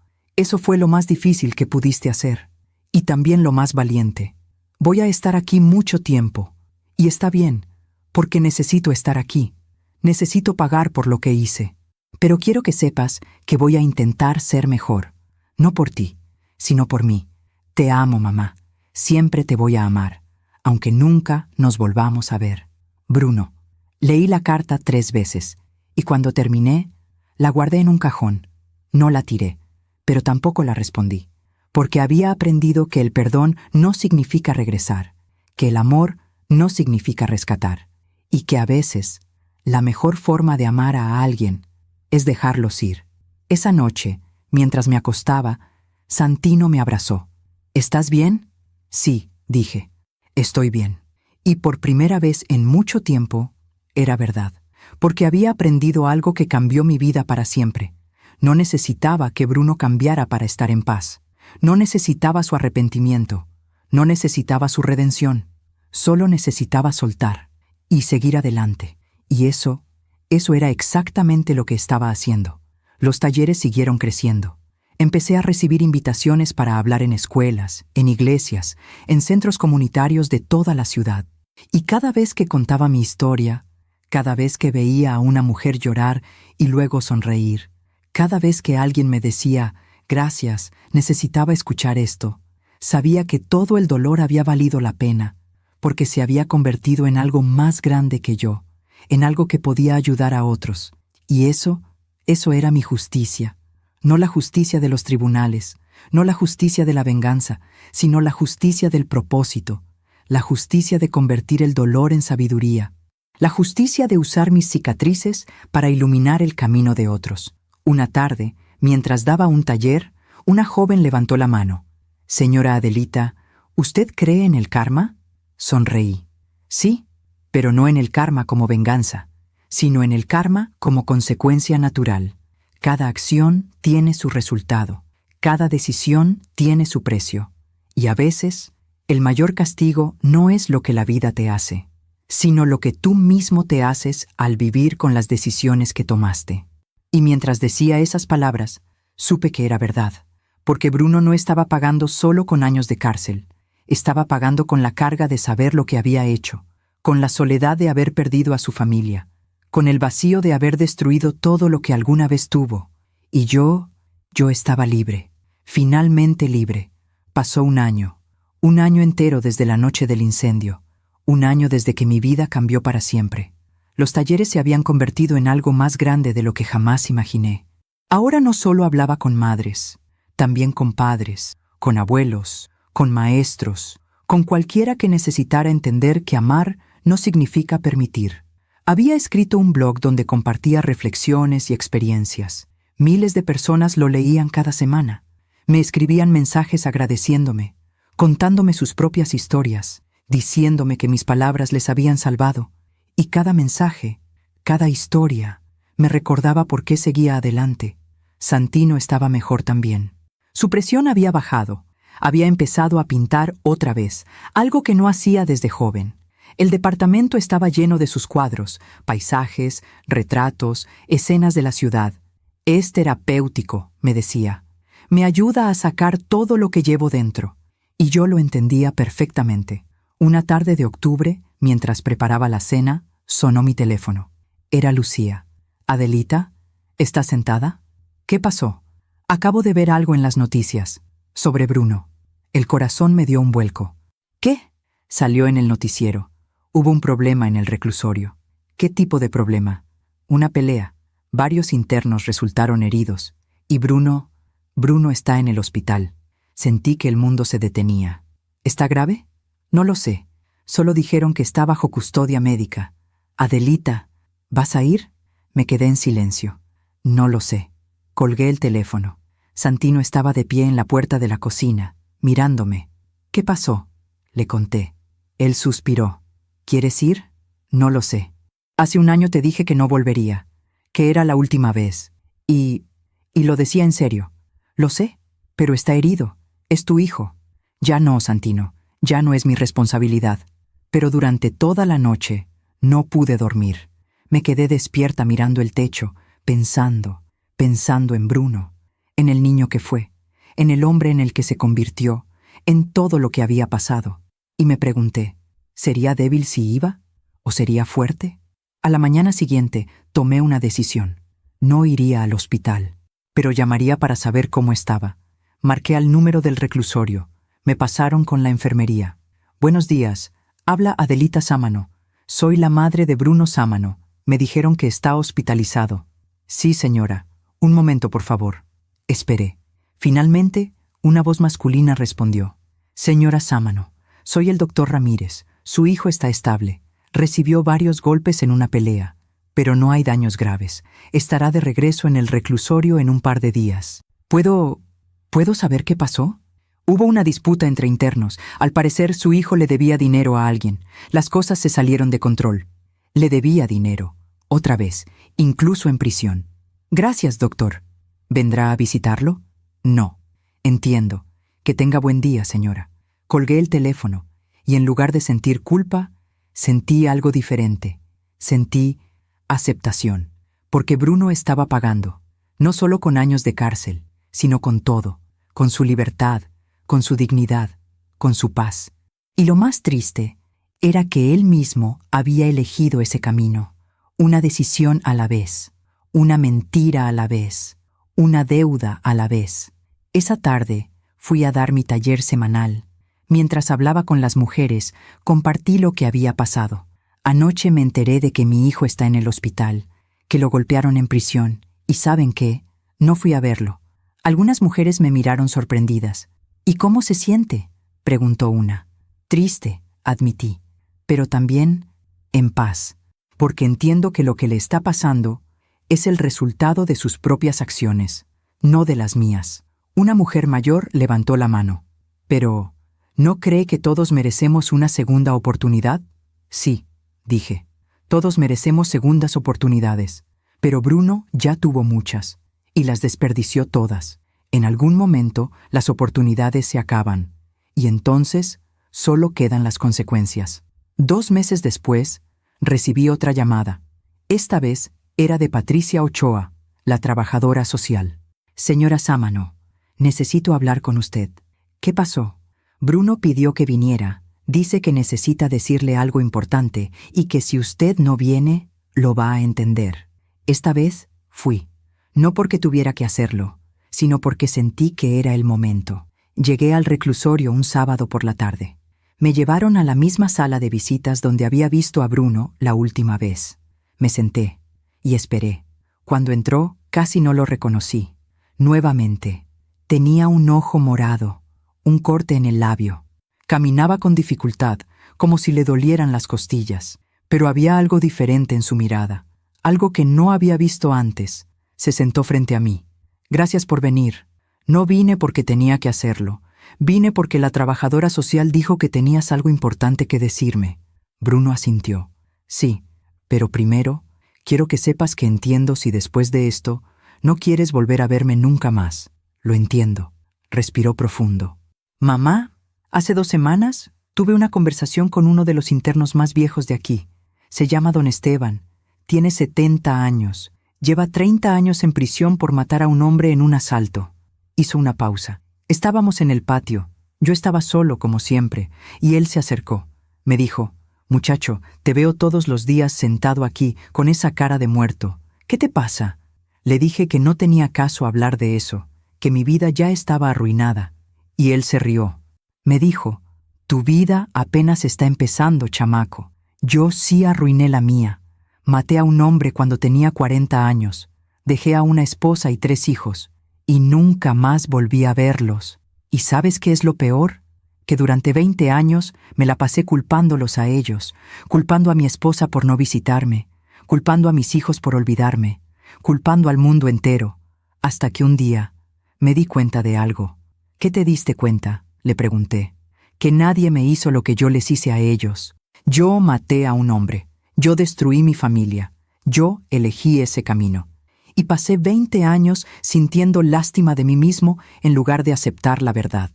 fue lo más difícil que pudiste hacer, y también lo más valiente. Voy a estar aquí mucho tiempo, y está bien, porque necesito estar aquí. Necesito pagar por lo que hice. Pero quiero que sepas que voy a intentar ser mejor. No por ti, sino por mí. Te amo, mamá. Siempre te voy a amar, aunque nunca nos volvamos a ver. Bruno». Leí la carta 3 veces, y cuando terminé, la guardé en un cajón. No la tiré, pero tampoco la respondí, porque había aprendido que el perdón no significa regresar, que el amor no significa rescatar, y que a veces la mejor forma de amar a alguien es dejarlos ir. Esa noche, mientras me acostaba, Santino me abrazó. «¿Estás bien?» «Sí», dije, «estoy bien». Y por primera vez en mucho tiempo, era verdad, porque había aprendido algo que cambió mi vida para siempre. No necesitaba que Bruno cambiara para estar en paz. No necesitaba su arrepentimiento. No necesitaba su redención. Solo necesitaba soltar y seguir adelante. Y eso era exactamente lo que estaba haciendo. Los talleres siguieron creciendo. Empecé a recibir invitaciones para hablar en escuelas, en iglesias, en centros comunitarios de toda la ciudad. Y cada vez que contaba mi historia, cada vez que veía a una mujer llorar y luego sonreír, cada vez que alguien me decía: «Gracias, necesitaba escuchar esto», sabía que todo el dolor había valido la pena, porque se había convertido en algo más grande que yo, en algo que podía ayudar a otros. Y eso era mi justicia. No la justicia de los tribunales, no la justicia de la venganza, sino la justicia del propósito, la justicia de convertir el dolor en sabiduría, la justicia de usar mis cicatrices para iluminar el camino de otros. Una tarde, mientras daba un taller, una joven levantó la mano. «Señora Adelita, ¿usted cree en el karma?» Sonreí. «Sí, pero no en el karma como venganza, sino en el karma como consecuencia natural. Cada acción tiene su resultado, cada decisión tiene su precio, y a veces el mayor castigo no es lo que la vida te hace, sino lo que tú mismo te haces al vivir con las decisiones que tomaste». Y mientras decía esas palabras, supe que era verdad, porque Bruno no estaba pagando solo con años de cárcel, estaba pagando con la carga de saber lo que había hecho, con la soledad de haber perdido a su familia, con el vacío de haber destruido todo lo que alguna vez tuvo. Y yo estaba libre, finalmente libre. Pasó un año entero desde la noche del incendio, un año desde que mi vida cambió para siempre. Los talleres se habían convertido en algo más grande de lo que jamás imaginé. Ahora no solo hablaba con madres, también con padres, con abuelos, con maestros, con cualquiera que necesitara entender que amar no significa permitir. Había escrito un blog donde compartía reflexiones y experiencias. Miles de personas lo leían cada semana. Me escribían mensajes agradeciéndome, contándome sus propias historias, diciéndome que mis palabras les habían salvado, y cada mensaje, cada historia, me recordaba por qué seguía adelante. Santino estaba mejor también. Su presión había bajado. Había empezado a pintar otra vez, algo que no hacía desde joven. El departamento estaba lleno de sus cuadros, paisajes, retratos, escenas de la ciudad. Es terapéutico, me decía. Me ayuda a sacar todo lo que llevo dentro. Y yo lo entendía perfectamente. Una tarde de octubre, mientras preparaba la cena, sonó mi teléfono. Era Lucía. «Adelita, ¿estás sentada? ¿Qué pasó? Acabo de ver algo en las noticias. Sobre Bruno». El corazón me dio un vuelco. «¿Qué?». Salió en el noticiero. Hubo un problema en el reclusorio. «¿Qué tipo de problema?». «Una pelea. Varios internos resultaron heridos. Y Bruno está en el hospital». Sentí que el mundo se detenía. «¿Está grave?». «No lo sé. Solo dijeron que está bajo custodia médica». «Adelita, ¿vas a ir?». Me quedé en silencio. «No lo sé». Colgué el teléfono. Santino estaba de pie en la puerta de la cocina, mirándome. «¿Qué pasó?». Le conté. Él suspiró. «¿Quieres ir?». «No lo sé. Hace un año te dije que no volvería, que era la última vez. Y lo decía en serio. Lo sé, pero está herido. Es tu hijo». «Ya no, Santino. Ya no es mi responsabilidad». Pero durante toda la noche no pude dormir. Me quedé despierta mirando el techo, pensando en Bruno, en el niño que fue, en el hombre en el que se convirtió, en todo lo que había pasado. Y me pregunté, ¿sería débil si iba? ¿O sería fuerte? A la mañana siguiente tomé una decisión. No iría al hospital, pero llamaría para saber cómo estaba. Marqué al número del reclusorio. Me pasaron con la enfermería. «Buenos días. Habla Adelita Sámano. Soy la madre de Bruno Sámano. Me dijeron que está hospitalizado». «Sí, señora. Un momento, por favor». Esperé. Finalmente, una voz masculina respondió. «Señora Sámano, soy el doctor Ramírez. Su hijo está estable. Recibió varios golpes en una pelea, pero no hay daños graves. Estará de regreso en el reclusorio en un par de días». ¿Puedo saber qué pasó? Hubo una disputa entre internos. Al parecer, su hijo le debía dinero a alguien. Las cosas se salieron de control. Le debía dinero. Otra vez, incluso en prisión. «Gracias, doctor». «¿Vendrá a visitarlo?». «No». «Entiendo. Que tenga buen día, señora». Colgué el teléfono, y en lugar de sentir culpa, sentí algo diferente. Sentí aceptación, porque Bruno estaba pagando, no solo con años de cárcel, sino con todo, con su libertad, con su dignidad, con su paz. Y lo más triste era que él mismo había elegido ese camino, una decisión a la vez, una mentira a la vez, una deuda a la vez. Esa tarde fui a dar mi taller semanal. Mientras hablaba con las mujeres, compartí lo que había pasado. Anoche me enteré de que mi hijo está en el hospital, que lo golpearon en prisión, y ¿saben qué? No fui a verlo. Algunas mujeres me miraron sorprendidas. «¿Y cómo se siente?», preguntó una. «Triste», admití, «pero también en paz, porque entiendo que lo que le está pasando es el resultado de sus propias acciones, no de las mías». Una mujer mayor levantó la mano. «¿Pero no cree que todos merecemos una segunda oportunidad?». «Sí», dije, «todos merecemos segundas oportunidades, pero Bruno ya tuvo muchas, y las desperdició todas. En algún momento las oportunidades se acaban, y entonces solo quedan las consecuencias». 2 meses después, recibí otra llamada. Esta vez era de Patricia Ochoa, la trabajadora social. «Señora Sámano, necesito hablar con usted». «¿Qué pasó?». «Bruno pidió que viniera. Dice que necesita decirle algo importante y que si usted no viene, lo va a entender». Esta vez fui, no porque tuviera que hacerlo, sino porque sentí que era el momento. Llegué al reclusorio un sábado por la tarde. Me llevaron a la misma sala de visitas donde había visto a Bruno la última vez. Me senté y esperé. Cuando entró, casi no lo reconocí. Nuevamente, tenía un ojo morado, un corte en el labio. Caminaba con dificultad, como si le dolieran las costillas, pero había algo diferente en su mirada, algo que no había visto antes. Se sentó frente a mí. «Gracias por venir. No vine porque tenía que hacerlo. Vine porque la trabajadora social dijo que tenías algo importante que decirme. Bruno asintió. Sí, pero primero, quiero que sepas que entiendo si después de esto no quieres volver a verme nunca más. Lo entiendo. Respiró profundo. Mamá, hace 2 semanas tuve una conversación con uno de los internos más viejos de aquí. Se llama don Esteban. Tiene 70 años. Lleva 30 años en prisión por matar a un hombre en un asalto. Hizo una pausa. Estábamos en el patio. Yo estaba solo, como siempre, y él se acercó. Me dijo, muchacho, te veo todos los días sentado aquí, con esa cara de muerto. ¿Qué te pasa? Le dije que no tenía caso hablar de eso, que mi vida ya estaba arruinada. Y él se rió. Me dijo, tu vida apenas está empezando, chamaco. Yo sí arruiné la mía. Maté a un hombre cuando tenía 40 años. Dejé a una esposa y 3 hijos. Y nunca más volví a verlos. ¿Y sabes qué es lo peor? Que durante 20 años me la pasé culpándolos a ellos, culpando a mi esposa por no visitarme, culpando a mis hijos por olvidarme, culpando al mundo entero, hasta que un día me di cuenta de algo. ¿Qué te diste cuenta?, le pregunté. Que nadie me hizo lo que yo les hice a ellos. Yo maté a un hombre, yo destruí mi familia, yo elegí ese camino. Y pasé 20 años sintiendo lástima de mí mismo en lugar de aceptar la verdad.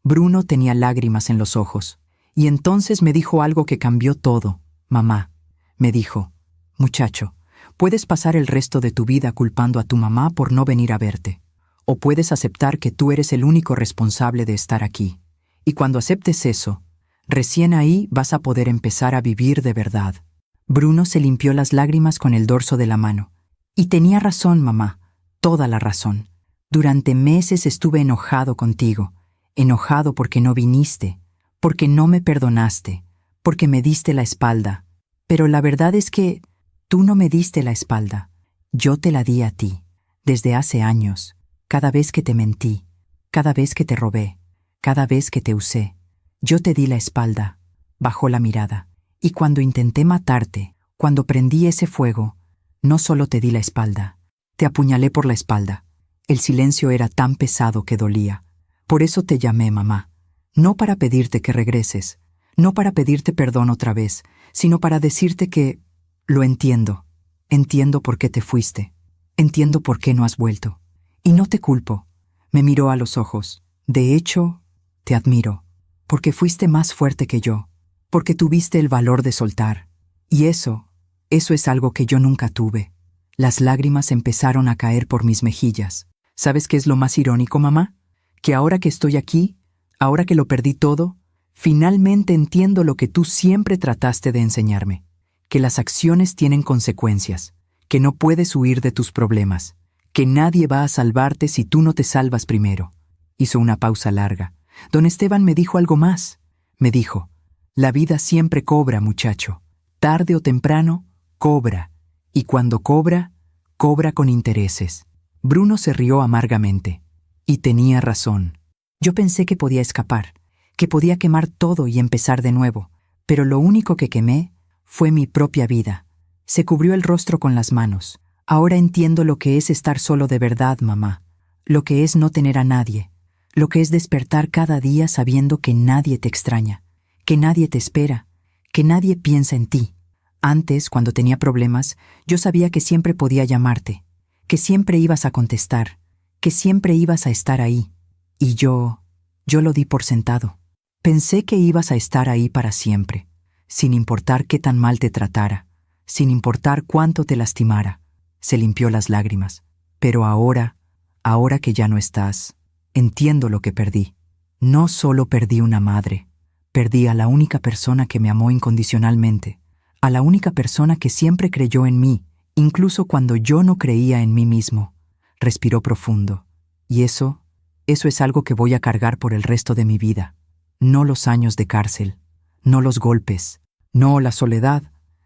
Bruno tenía lágrimas en los ojos, y entonces me dijo algo que cambió todo. Mamá, me dijo, muchacho, puedes pasar el resto de tu vida culpando a tu mamá por no venir a verte, o puedes aceptar que tú eres el único responsable de estar aquí. Y cuando aceptes eso, recién ahí vas a poder empezar a vivir de verdad. Bruno se limpió las lágrimas con el dorso de la mano. Y tenía razón, mamá, toda la razón. Durante meses estuve enojado contigo, enojado porque no viniste, porque no me perdonaste, porque me diste la espalda. Pero la verdad es que tú no me diste la espalda. Yo te la di a ti, desde hace años, cada vez que te mentí, cada vez que te robé, cada vez que te usé. Yo te di la espalda. Bajó la mirada. Y cuando intenté matarte, cuando prendí ese fuego, no solo te di la espalda, te apuñalé por la espalda. El silencio era tan pesado que dolía. Por eso te llamé, mamá. No para pedirte que regreses, no para pedirte perdón otra vez, sino para decirte que lo entiendo. Entiendo por qué te fuiste. Entiendo por qué no has vuelto. Y no te culpo. Me miró a los ojos. De hecho, te admiro, porque fuiste más fuerte que yo, porque tuviste el valor de soltar. Y eso es algo que yo nunca tuve. Las lágrimas empezaron a caer por mis mejillas. ¿Sabes qué es lo más irónico, mamá? Que ahora que estoy aquí, ahora que lo perdí todo, finalmente entiendo lo que tú siempre trataste de enseñarme. Que las acciones tienen consecuencias, que no puedes huir de tus problemas, que nadie va a salvarte si tú no te salvas primero. Hizo una pausa larga. Don Esteban me dijo algo más. Me dijo, la vida siempre cobra, muchacho. Tarde o temprano, cobra. Y cuando cobra, cobra con intereses. Bruno se rió amargamente. Y tenía razón. Yo pensé que podía escapar, que podía quemar todo y empezar de nuevo. Pero lo único que quemé fue mi propia vida. Se cubrió el rostro con las manos. Ahora entiendo lo que es estar solo de verdad, mamá. Lo que es no tener a nadie. Lo que es despertar cada día sabiendo que nadie te extraña, que nadie te espera, que nadie piensa en ti. Antes, cuando tenía problemas, yo sabía que siempre podía llamarte, que siempre ibas a contestar, que siempre ibas a estar ahí. Y yo lo di por sentado. Pensé que ibas a estar ahí para siempre, sin importar qué tan mal te tratara, sin importar cuánto te lastimara. Se limpió las lágrimas. Pero ahora que ya no estás, entiendo lo que perdí. No solo perdí una madre, perdí a la única persona que me amó incondicionalmente, a la única persona que siempre creyó en mí, incluso cuando yo no creía en mí mismo. Respiró profundo. Y eso es algo que voy a cargar por el resto de mi vida. No los años de cárcel, no los golpes, no la soledad,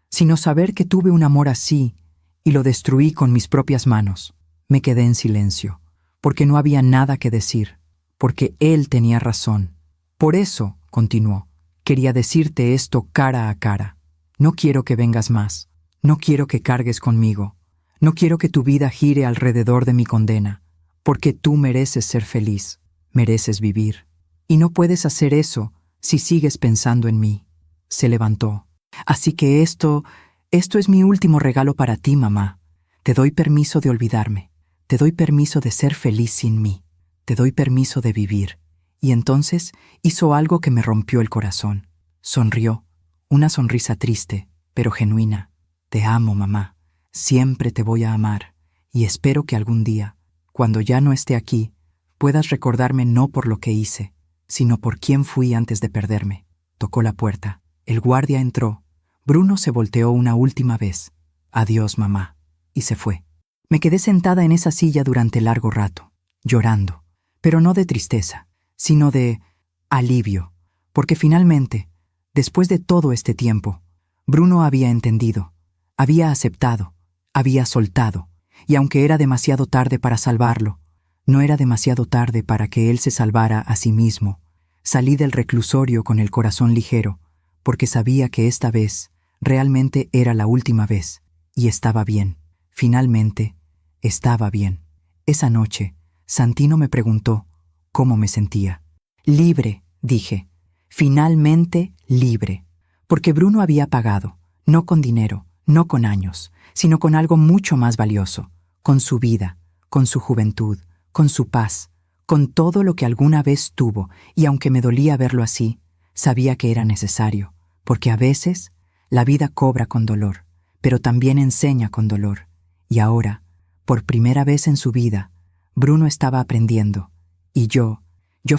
sino saber que tuve un amor así y lo destruí con mis propias manos. Me quedé en silencio, porque no había nada que decir, porque él tenía razón. Por eso, continuó, quería decirte esto cara a cara. No quiero que vengas más, no quiero que cargues conmigo, no quiero que tu vida gire alrededor de mi condena. porque tú mereces ser feliz, mereces vivir. Y no puedes hacer eso si sigues pensando en mí. Se levantó. Así que esto es mi último regalo para ti, mamá. Te doy permiso de olvidarme. Te doy permiso de ser feliz sin mí. Te doy permiso de vivir. Y entonces hizo algo que me rompió el corazón. Sonrió, una sonrisa triste, pero genuina. Te amo, mamá. Siempre te voy a amar. Y espero que algún día, cuando ya no esté aquí, puedas recordarme no por lo que hice, sino por quién fui antes de perderme. Tocó la puerta. El guardia entró. Bruno se volteó una última vez. Adiós, mamá. Y se fue. Me quedé sentada en esa silla durante largo rato, llorando, pero no de tristeza, sino de alivio, porque finalmente, después de todo este tiempo, Bruno había entendido, había aceptado, había soltado, y aunque era demasiado tarde para salvarlo, no era demasiado tarde para que él se salvara a sí mismo. Salí del reclusorio con el corazón ligero, porque sabía que esta vez realmente era la última vez, y estaba bien. Finalmente, estaba bien. Esa noche, Santino me preguntó cómo me sentía. Libre, dije. Finalmente libre. Porque Bruno había pagado, no con dinero, no con años, sino con algo mucho más valioso, con su vida, con su juventud, con su paz, con todo lo que alguna vez tuvo, y aunque me dolía verlo así, sabía que era necesario, porque a veces la vida cobra con dolor, pero también enseña con dolor. Y ahora, por primera vez en su vida, Bruno estaba aprendiendo, y yo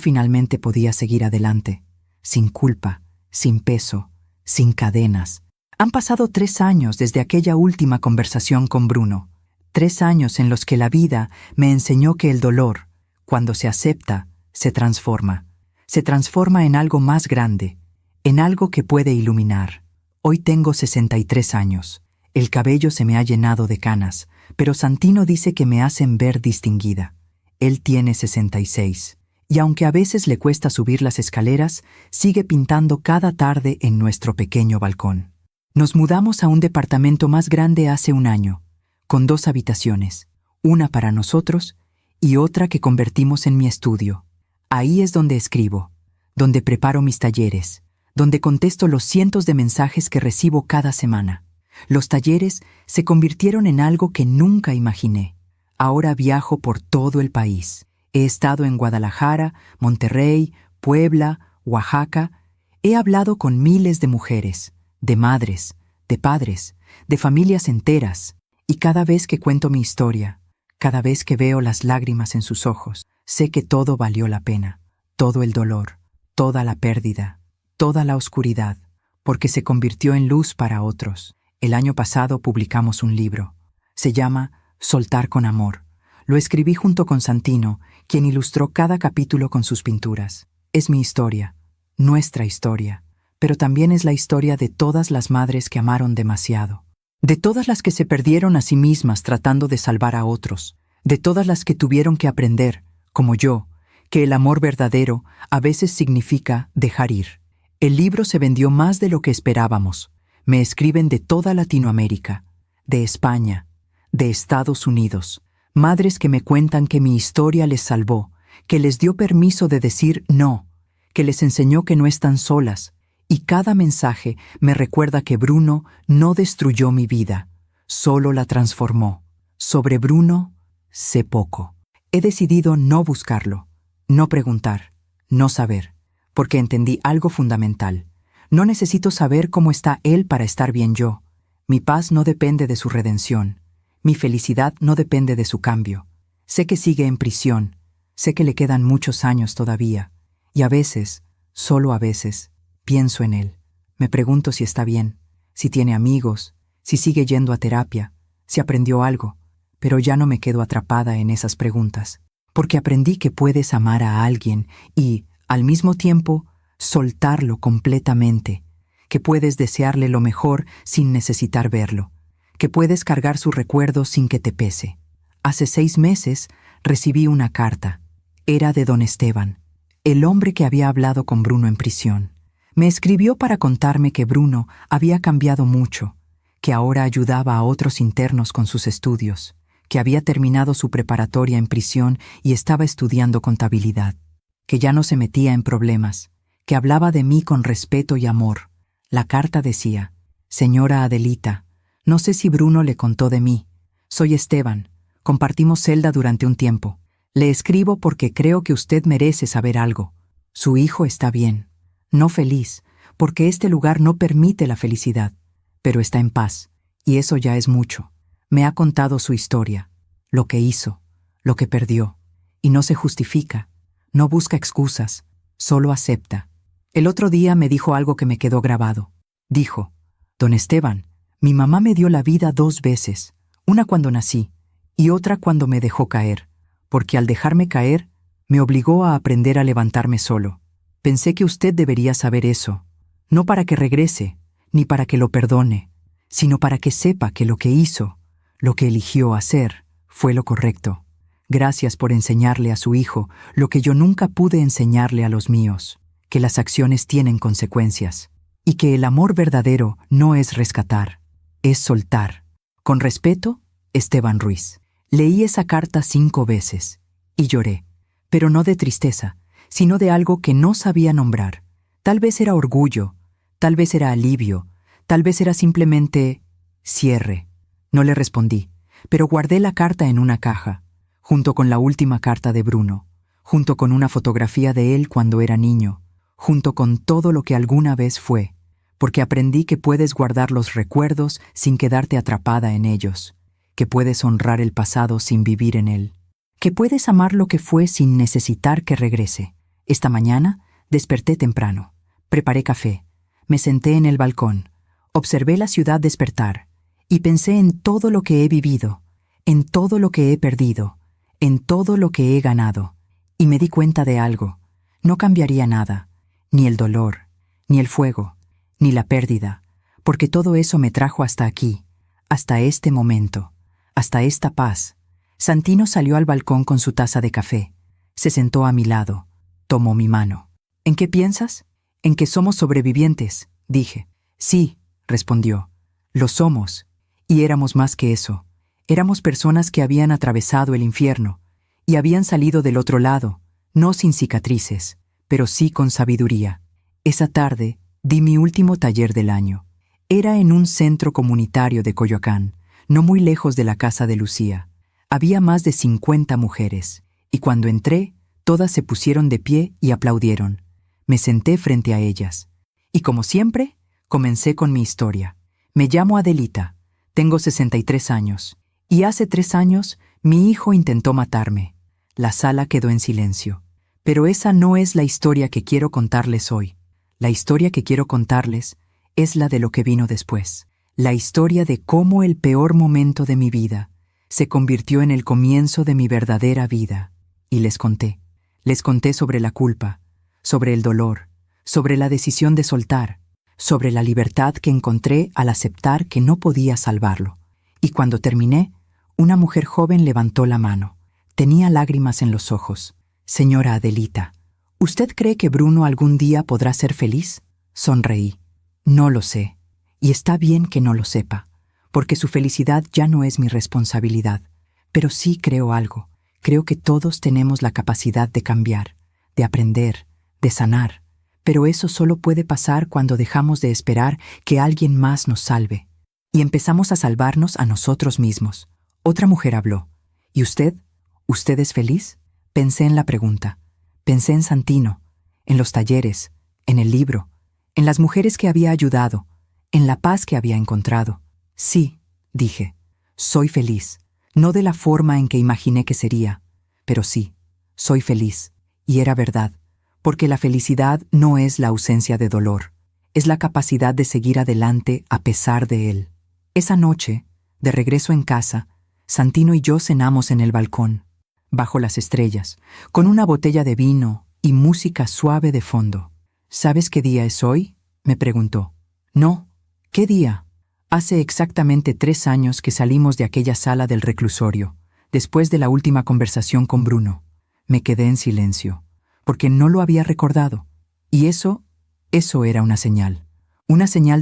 finalmente podía seguir adelante, sin culpa, sin peso, sin cadenas. Han pasado 3 años desde aquella última conversación con Bruno, 3 años en los que la vida me enseñó que el dolor, cuando se acepta, se transforma en algo más grande, en algo que puede iluminar. Hoy tengo 63 años. El cabello se me ha llenado de canas, pero Santino dice que me hacen ver distinguida. Él tiene 66, y aunque a veces le cuesta subir las escaleras, sigue pintando cada tarde en nuestro pequeño balcón. Nos mudamos a un departamento más grande hace un año, con 2 habitaciones, una para nosotros y otra que convertimos en mi estudio. Ahí es donde escribo, donde preparo mis talleres, donde contesto los cientos de mensajes que recibo cada semana. Los talleres se convirtieron en algo que nunca imaginé. Ahora viajo por todo el país. He estado en Guadalajara, Monterrey, Puebla, Oaxaca. He hablado con miles de mujeres, de madres, de padres, de familias enteras. Y cada vez que cuento mi historia, cada vez que veo las lágrimas en sus ojos, sé que todo valió la pena. Todo el dolor, toda la pérdida, toda la oscuridad, porque se convirtió en luz para otros. El año pasado publicamos un libro. Se llama Soltar con amor. Lo escribí junto con Santino, quien ilustró cada capítulo con sus pinturas. Es mi historia, nuestra historia, pero también es la historia de todas las madres que amaron demasiado, de todas las que se perdieron a sí mismas tratando de salvar a otros, de todas las que tuvieron que aprender, como yo, que el amor verdadero a veces significa dejar ir. El libro se vendió más de lo que esperábamos. Me escriben de toda Latinoamérica, de España, de Estados Unidos, madres que me cuentan que mi historia les salvó, que les dio permiso de decir no, que les enseñó que no están solas, y cada mensaje me recuerda que Bruno no destruyó mi vida, solo la transformó. Sobre Bruno sé poco. He decidido no buscarlo, no preguntar, no saber, porque entendí algo fundamental. No necesito saber cómo está él para estar bien yo. Mi paz no depende de su redención. Mi felicidad no depende de su cambio. Sé que sigue en prisión. Sé que le quedan muchos años todavía. Y a veces, solo a veces, pienso en él. Me pregunto si está bien, si tiene amigos, si sigue yendo a terapia, si aprendió algo. Pero ya no me quedo atrapada en esas preguntas. Porque aprendí que puedes amar a alguien y, al mismo tiempo, soltarlo completamente, que puedes desearle lo mejor sin necesitar verlo, que puedes cargar su recuerdo sin que te pese. Hace 6 meses recibí una carta. Era de don Esteban, el hombre que había hablado con Bruno en prisión. Me escribió para contarme que Bruno había cambiado mucho, que ahora ayudaba a otros internos con sus estudios, que había terminado su preparatoria en prisión y estaba estudiando contabilidad, que ya no se metía en problemas, que hablaba de mí con respeto y amor. La carta decía: «Señora Adelita, no sé si Bruno le contó de mí. Soy Esteban. Compartimos celda durante un tiempo. Le escribo porque creo que usted merece saber algo. Su hijo está bien. No feliz, porque este lugar no permite la felicidad, pero está en paz, y eso ya es mucho. Me ha contado su historia, lo que hizo, lo que perdió, y no se justifica, no busca excusas, solo acepta». El otro día me dijo algo que me quedó grabado. Dijo: «Don Esteban, mi mamá me dio la vida 2 veces, una cuando nací y otra cuando me dejó caer, porque al dejarme caer, me obligó a aprender a levantarme solo. Pensé que usted debería saber eso, no para que regrese, ni para que lo perdone, sino para que sepa que lo que hizo, lo que eligió hacer, fue lo correcto. Gracias por enseñarle a su hijo lo que yo nunca pude enseñarle a los míos, que las acciones tienen consecuencias, y que el amor verdadero no es rescatar, es soltar. Con respeto, Esteban Ruiz». Leí esa carta 5 veces, y lloré, pero no de tristeza, sino de algo que no sabía nombrar. Tal vez era orgullo, tal vez era alivio, tal vez era simplemente cierre. No le respondí, pero guardé la carta en una caja, junto con la última carta de Bruno, junto con una fotografía de él cuando era niño, junto con todo lo que alguna vez fue, porque aprendí que puedes guardar los recuerdos sin quedarte atrapada en ellos, que puedes honrar el pasado sin vivir en él, que puedes amar lo que fue sin necesitar que regrese. Esta mañana desperté temprano, preparé café, me senté en el balcón, observé la ciudad despertar y pensé en todo lo que he vivido, en todo lo que he perdido, en todo lo que he ganado, y me di cuenta de algo: no cambiaría nada, ni el dolor, ni el fuego, ni la pérdida, porque todo eso me trajo hasta aquí, hasta este momento, hasta esta paz. Santino salió al balcón con su taza de café, se sentó a mi lado, tomó mi mano. «¿En qué piensas?» «En que somos sobrevivientes», dije. «Sí», respondió, «lo somos, y éramos más que eso. Éramos personas que habían atravesado el infierno, y habían salido del otro lado, no sin cicatrices, pero sí con sabiduría». Esa tarde di mi último taller del año. Era en un centro comunitario de Coyoacán, no muy lejos de la casa de Lucía. Había más de 50 mujeres, y cuando entré, todas se pusieron de pie y aplaudieron. Me senté frente a ellas, y como siempre, comencé con mi historia. Me llamo Adelita, tengo 63 años, y hace 3 años mi hijo intentó matarme. La sala quedó en silencio. Pero esa no es la historia que quiero contarles hoy. La historia que quiero contarles es la de lo que vino después. La historia de cómo el peor momento de mi vida se convirtió en el comienzo de mi verdadera vida. Y les conté. Les conté sobre la culpa, sobre el dolor, sobre la decisión de soltar, sobre la libertad que encontré al aceptar que no podía salvarlo. Y cuando terminé, una mujer joven levantó la mano. Tenía lágrimas en los ojos. «Señora Adelita, ¿usted cree que Bruno algún día podrá ser feliz?» Sonreí. «No lo sé. Y está bien que no lo sepa, porque su felicidad ya no es mi responsabilidad. Pero sí creo algo. Creo que todos tenemos la capacidad de cambiar, de aprender, de sanar. Pero eso solo puede pasar cuando dejamos de esperar que alguien más nos salve y empezamos a salvarnos a nosotros mismos». Otra mujer habló. «¿Y usted? ¿Usted es feliz?» Pensé en la pregunta. Pensé en Santino, en los talleres, en el libro, en las mujeres que había ayudado, en la paz que había encontrado. «Sí», dije, «soy feliz, no de la forma en que imaginé que sería, pero sí, soy feliz». Y era verdad, porque la felicidad no es la ausencia de dolor, es la capacidad de seguir adelante a pesar de él. Esa noche, de regreso en casa, Santino y yo cenamos en el balcón, bajo las estrellas, con una botella de vino y música suave de fondo. «¿Sabes qué día es hoy?», me preguntó. «No, ¿qué día?». «Hace exactamente 3 años que salimos de aquella sala del reclusorio, después de la última conversación con Bruno». Me quedé en silencio, porque no lo había recordado. Y eso era una señal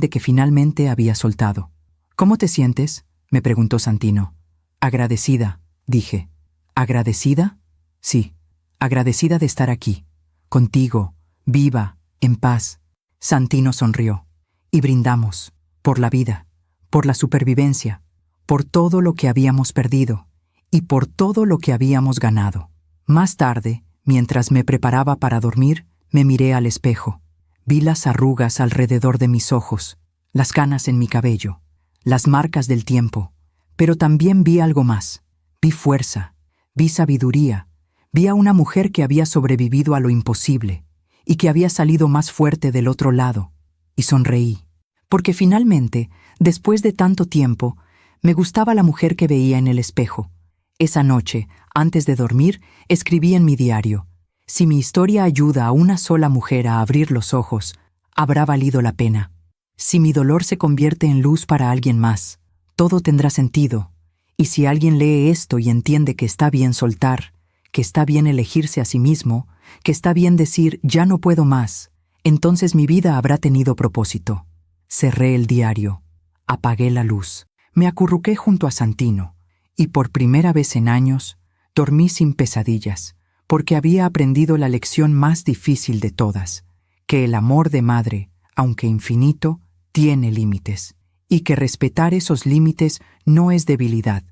de que finalmente había soltado. «¿Cómo te sientes?», me preguntó Santino. Agradecida, dije. ¿Agradecida? Sí, agradecida de estar aquí, contigo, viva, en paz. Santino sonrió. Y brindamos, por la vida, por la supervivencia, por todo lo que habíamos perdido y por todo lo que habíamos ganado. Más tarde, mientras me preparaba para dormir, me miré al espejo. Vi las arrugas alrededor de mis ojos, las canas en mi cabello, las marcas del tiempo, pero también vi algo más. Vi fuerza, vi sabiduría, vi a una mujer que había sobrevivido a lo imposible y que había salido más fuerte del otro lado, y sonreí, porque finalmente, después de tanto tiempo, me gustaba la mujer que veía en el espejo. Esa noche, antes de dormir, escribí en mi diario: si mi historia ayuda a una sola mujer a abrir los ojos, habrá valido la pena. Si mi dolor se convierte en luz para alguien más, todo tendrá sentido. Y si alguien lee esto y entiende que está bien soltar, que está bien elegirse a sí mismo, que está bien decir «ya no puedo más», entonces mi vida habrá tenido propósito. Cerré el diario, apagué la luz, me acurruqué junto a Santino, y por primera vez en años, dormí sin pesadillas, porque había aprendido la lección más difícil de todas, que el amor de madre, aunque infinito, tiene límites, y que respetar esos límites no es debilidad,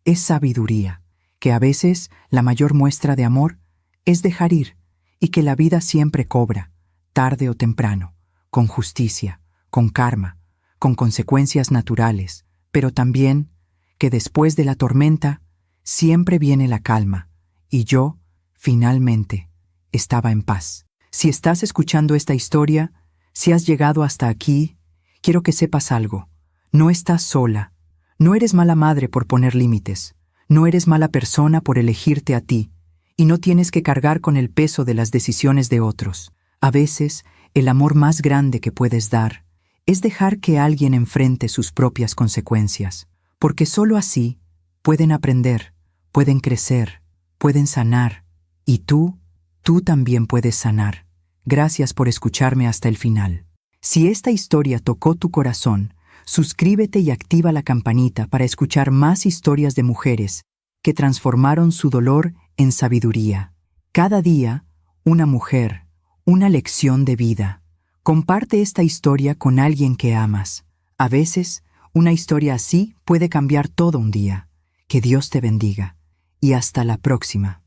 es sabiduría, que a veces la mayor muestra de amor es dejar ir, y que la vida siempre cobra, tarde o temprano, con justicia, con karma, con consecuencias naturales, pero también que después de la tormenta siempre viene la calma, y yo, finalmente, estaba en paz. Si estás escuchando esta historia, si has llegado hasta aquí, quiero que sepas algo. No estás sola. No eres mala madre por poner límites. No eres mala persona por elegirte a ti. Y no tienes que cargar con el peso de las decisiones de otros. A veces, el amor más grande que puedes dar es dejar que alguien enfrente sus propias consecuencias, porque solo así pueden aprender, pueden crecer, pueden sanar, y tú también puedes sanar. Gracias por escucharme hasta el final. Si esta historia tocó tu corazón, suscríbete y activa la campanita para escuchar más historias de mujeres que transformaron su dolor en sabiduría. Cada día, una mujer, una lección de vida. Comparte esta historia con alguien que amas. A veces, una historia así puede cambiar todo un día. Que Dios te bendiga. Y hasta la próxima.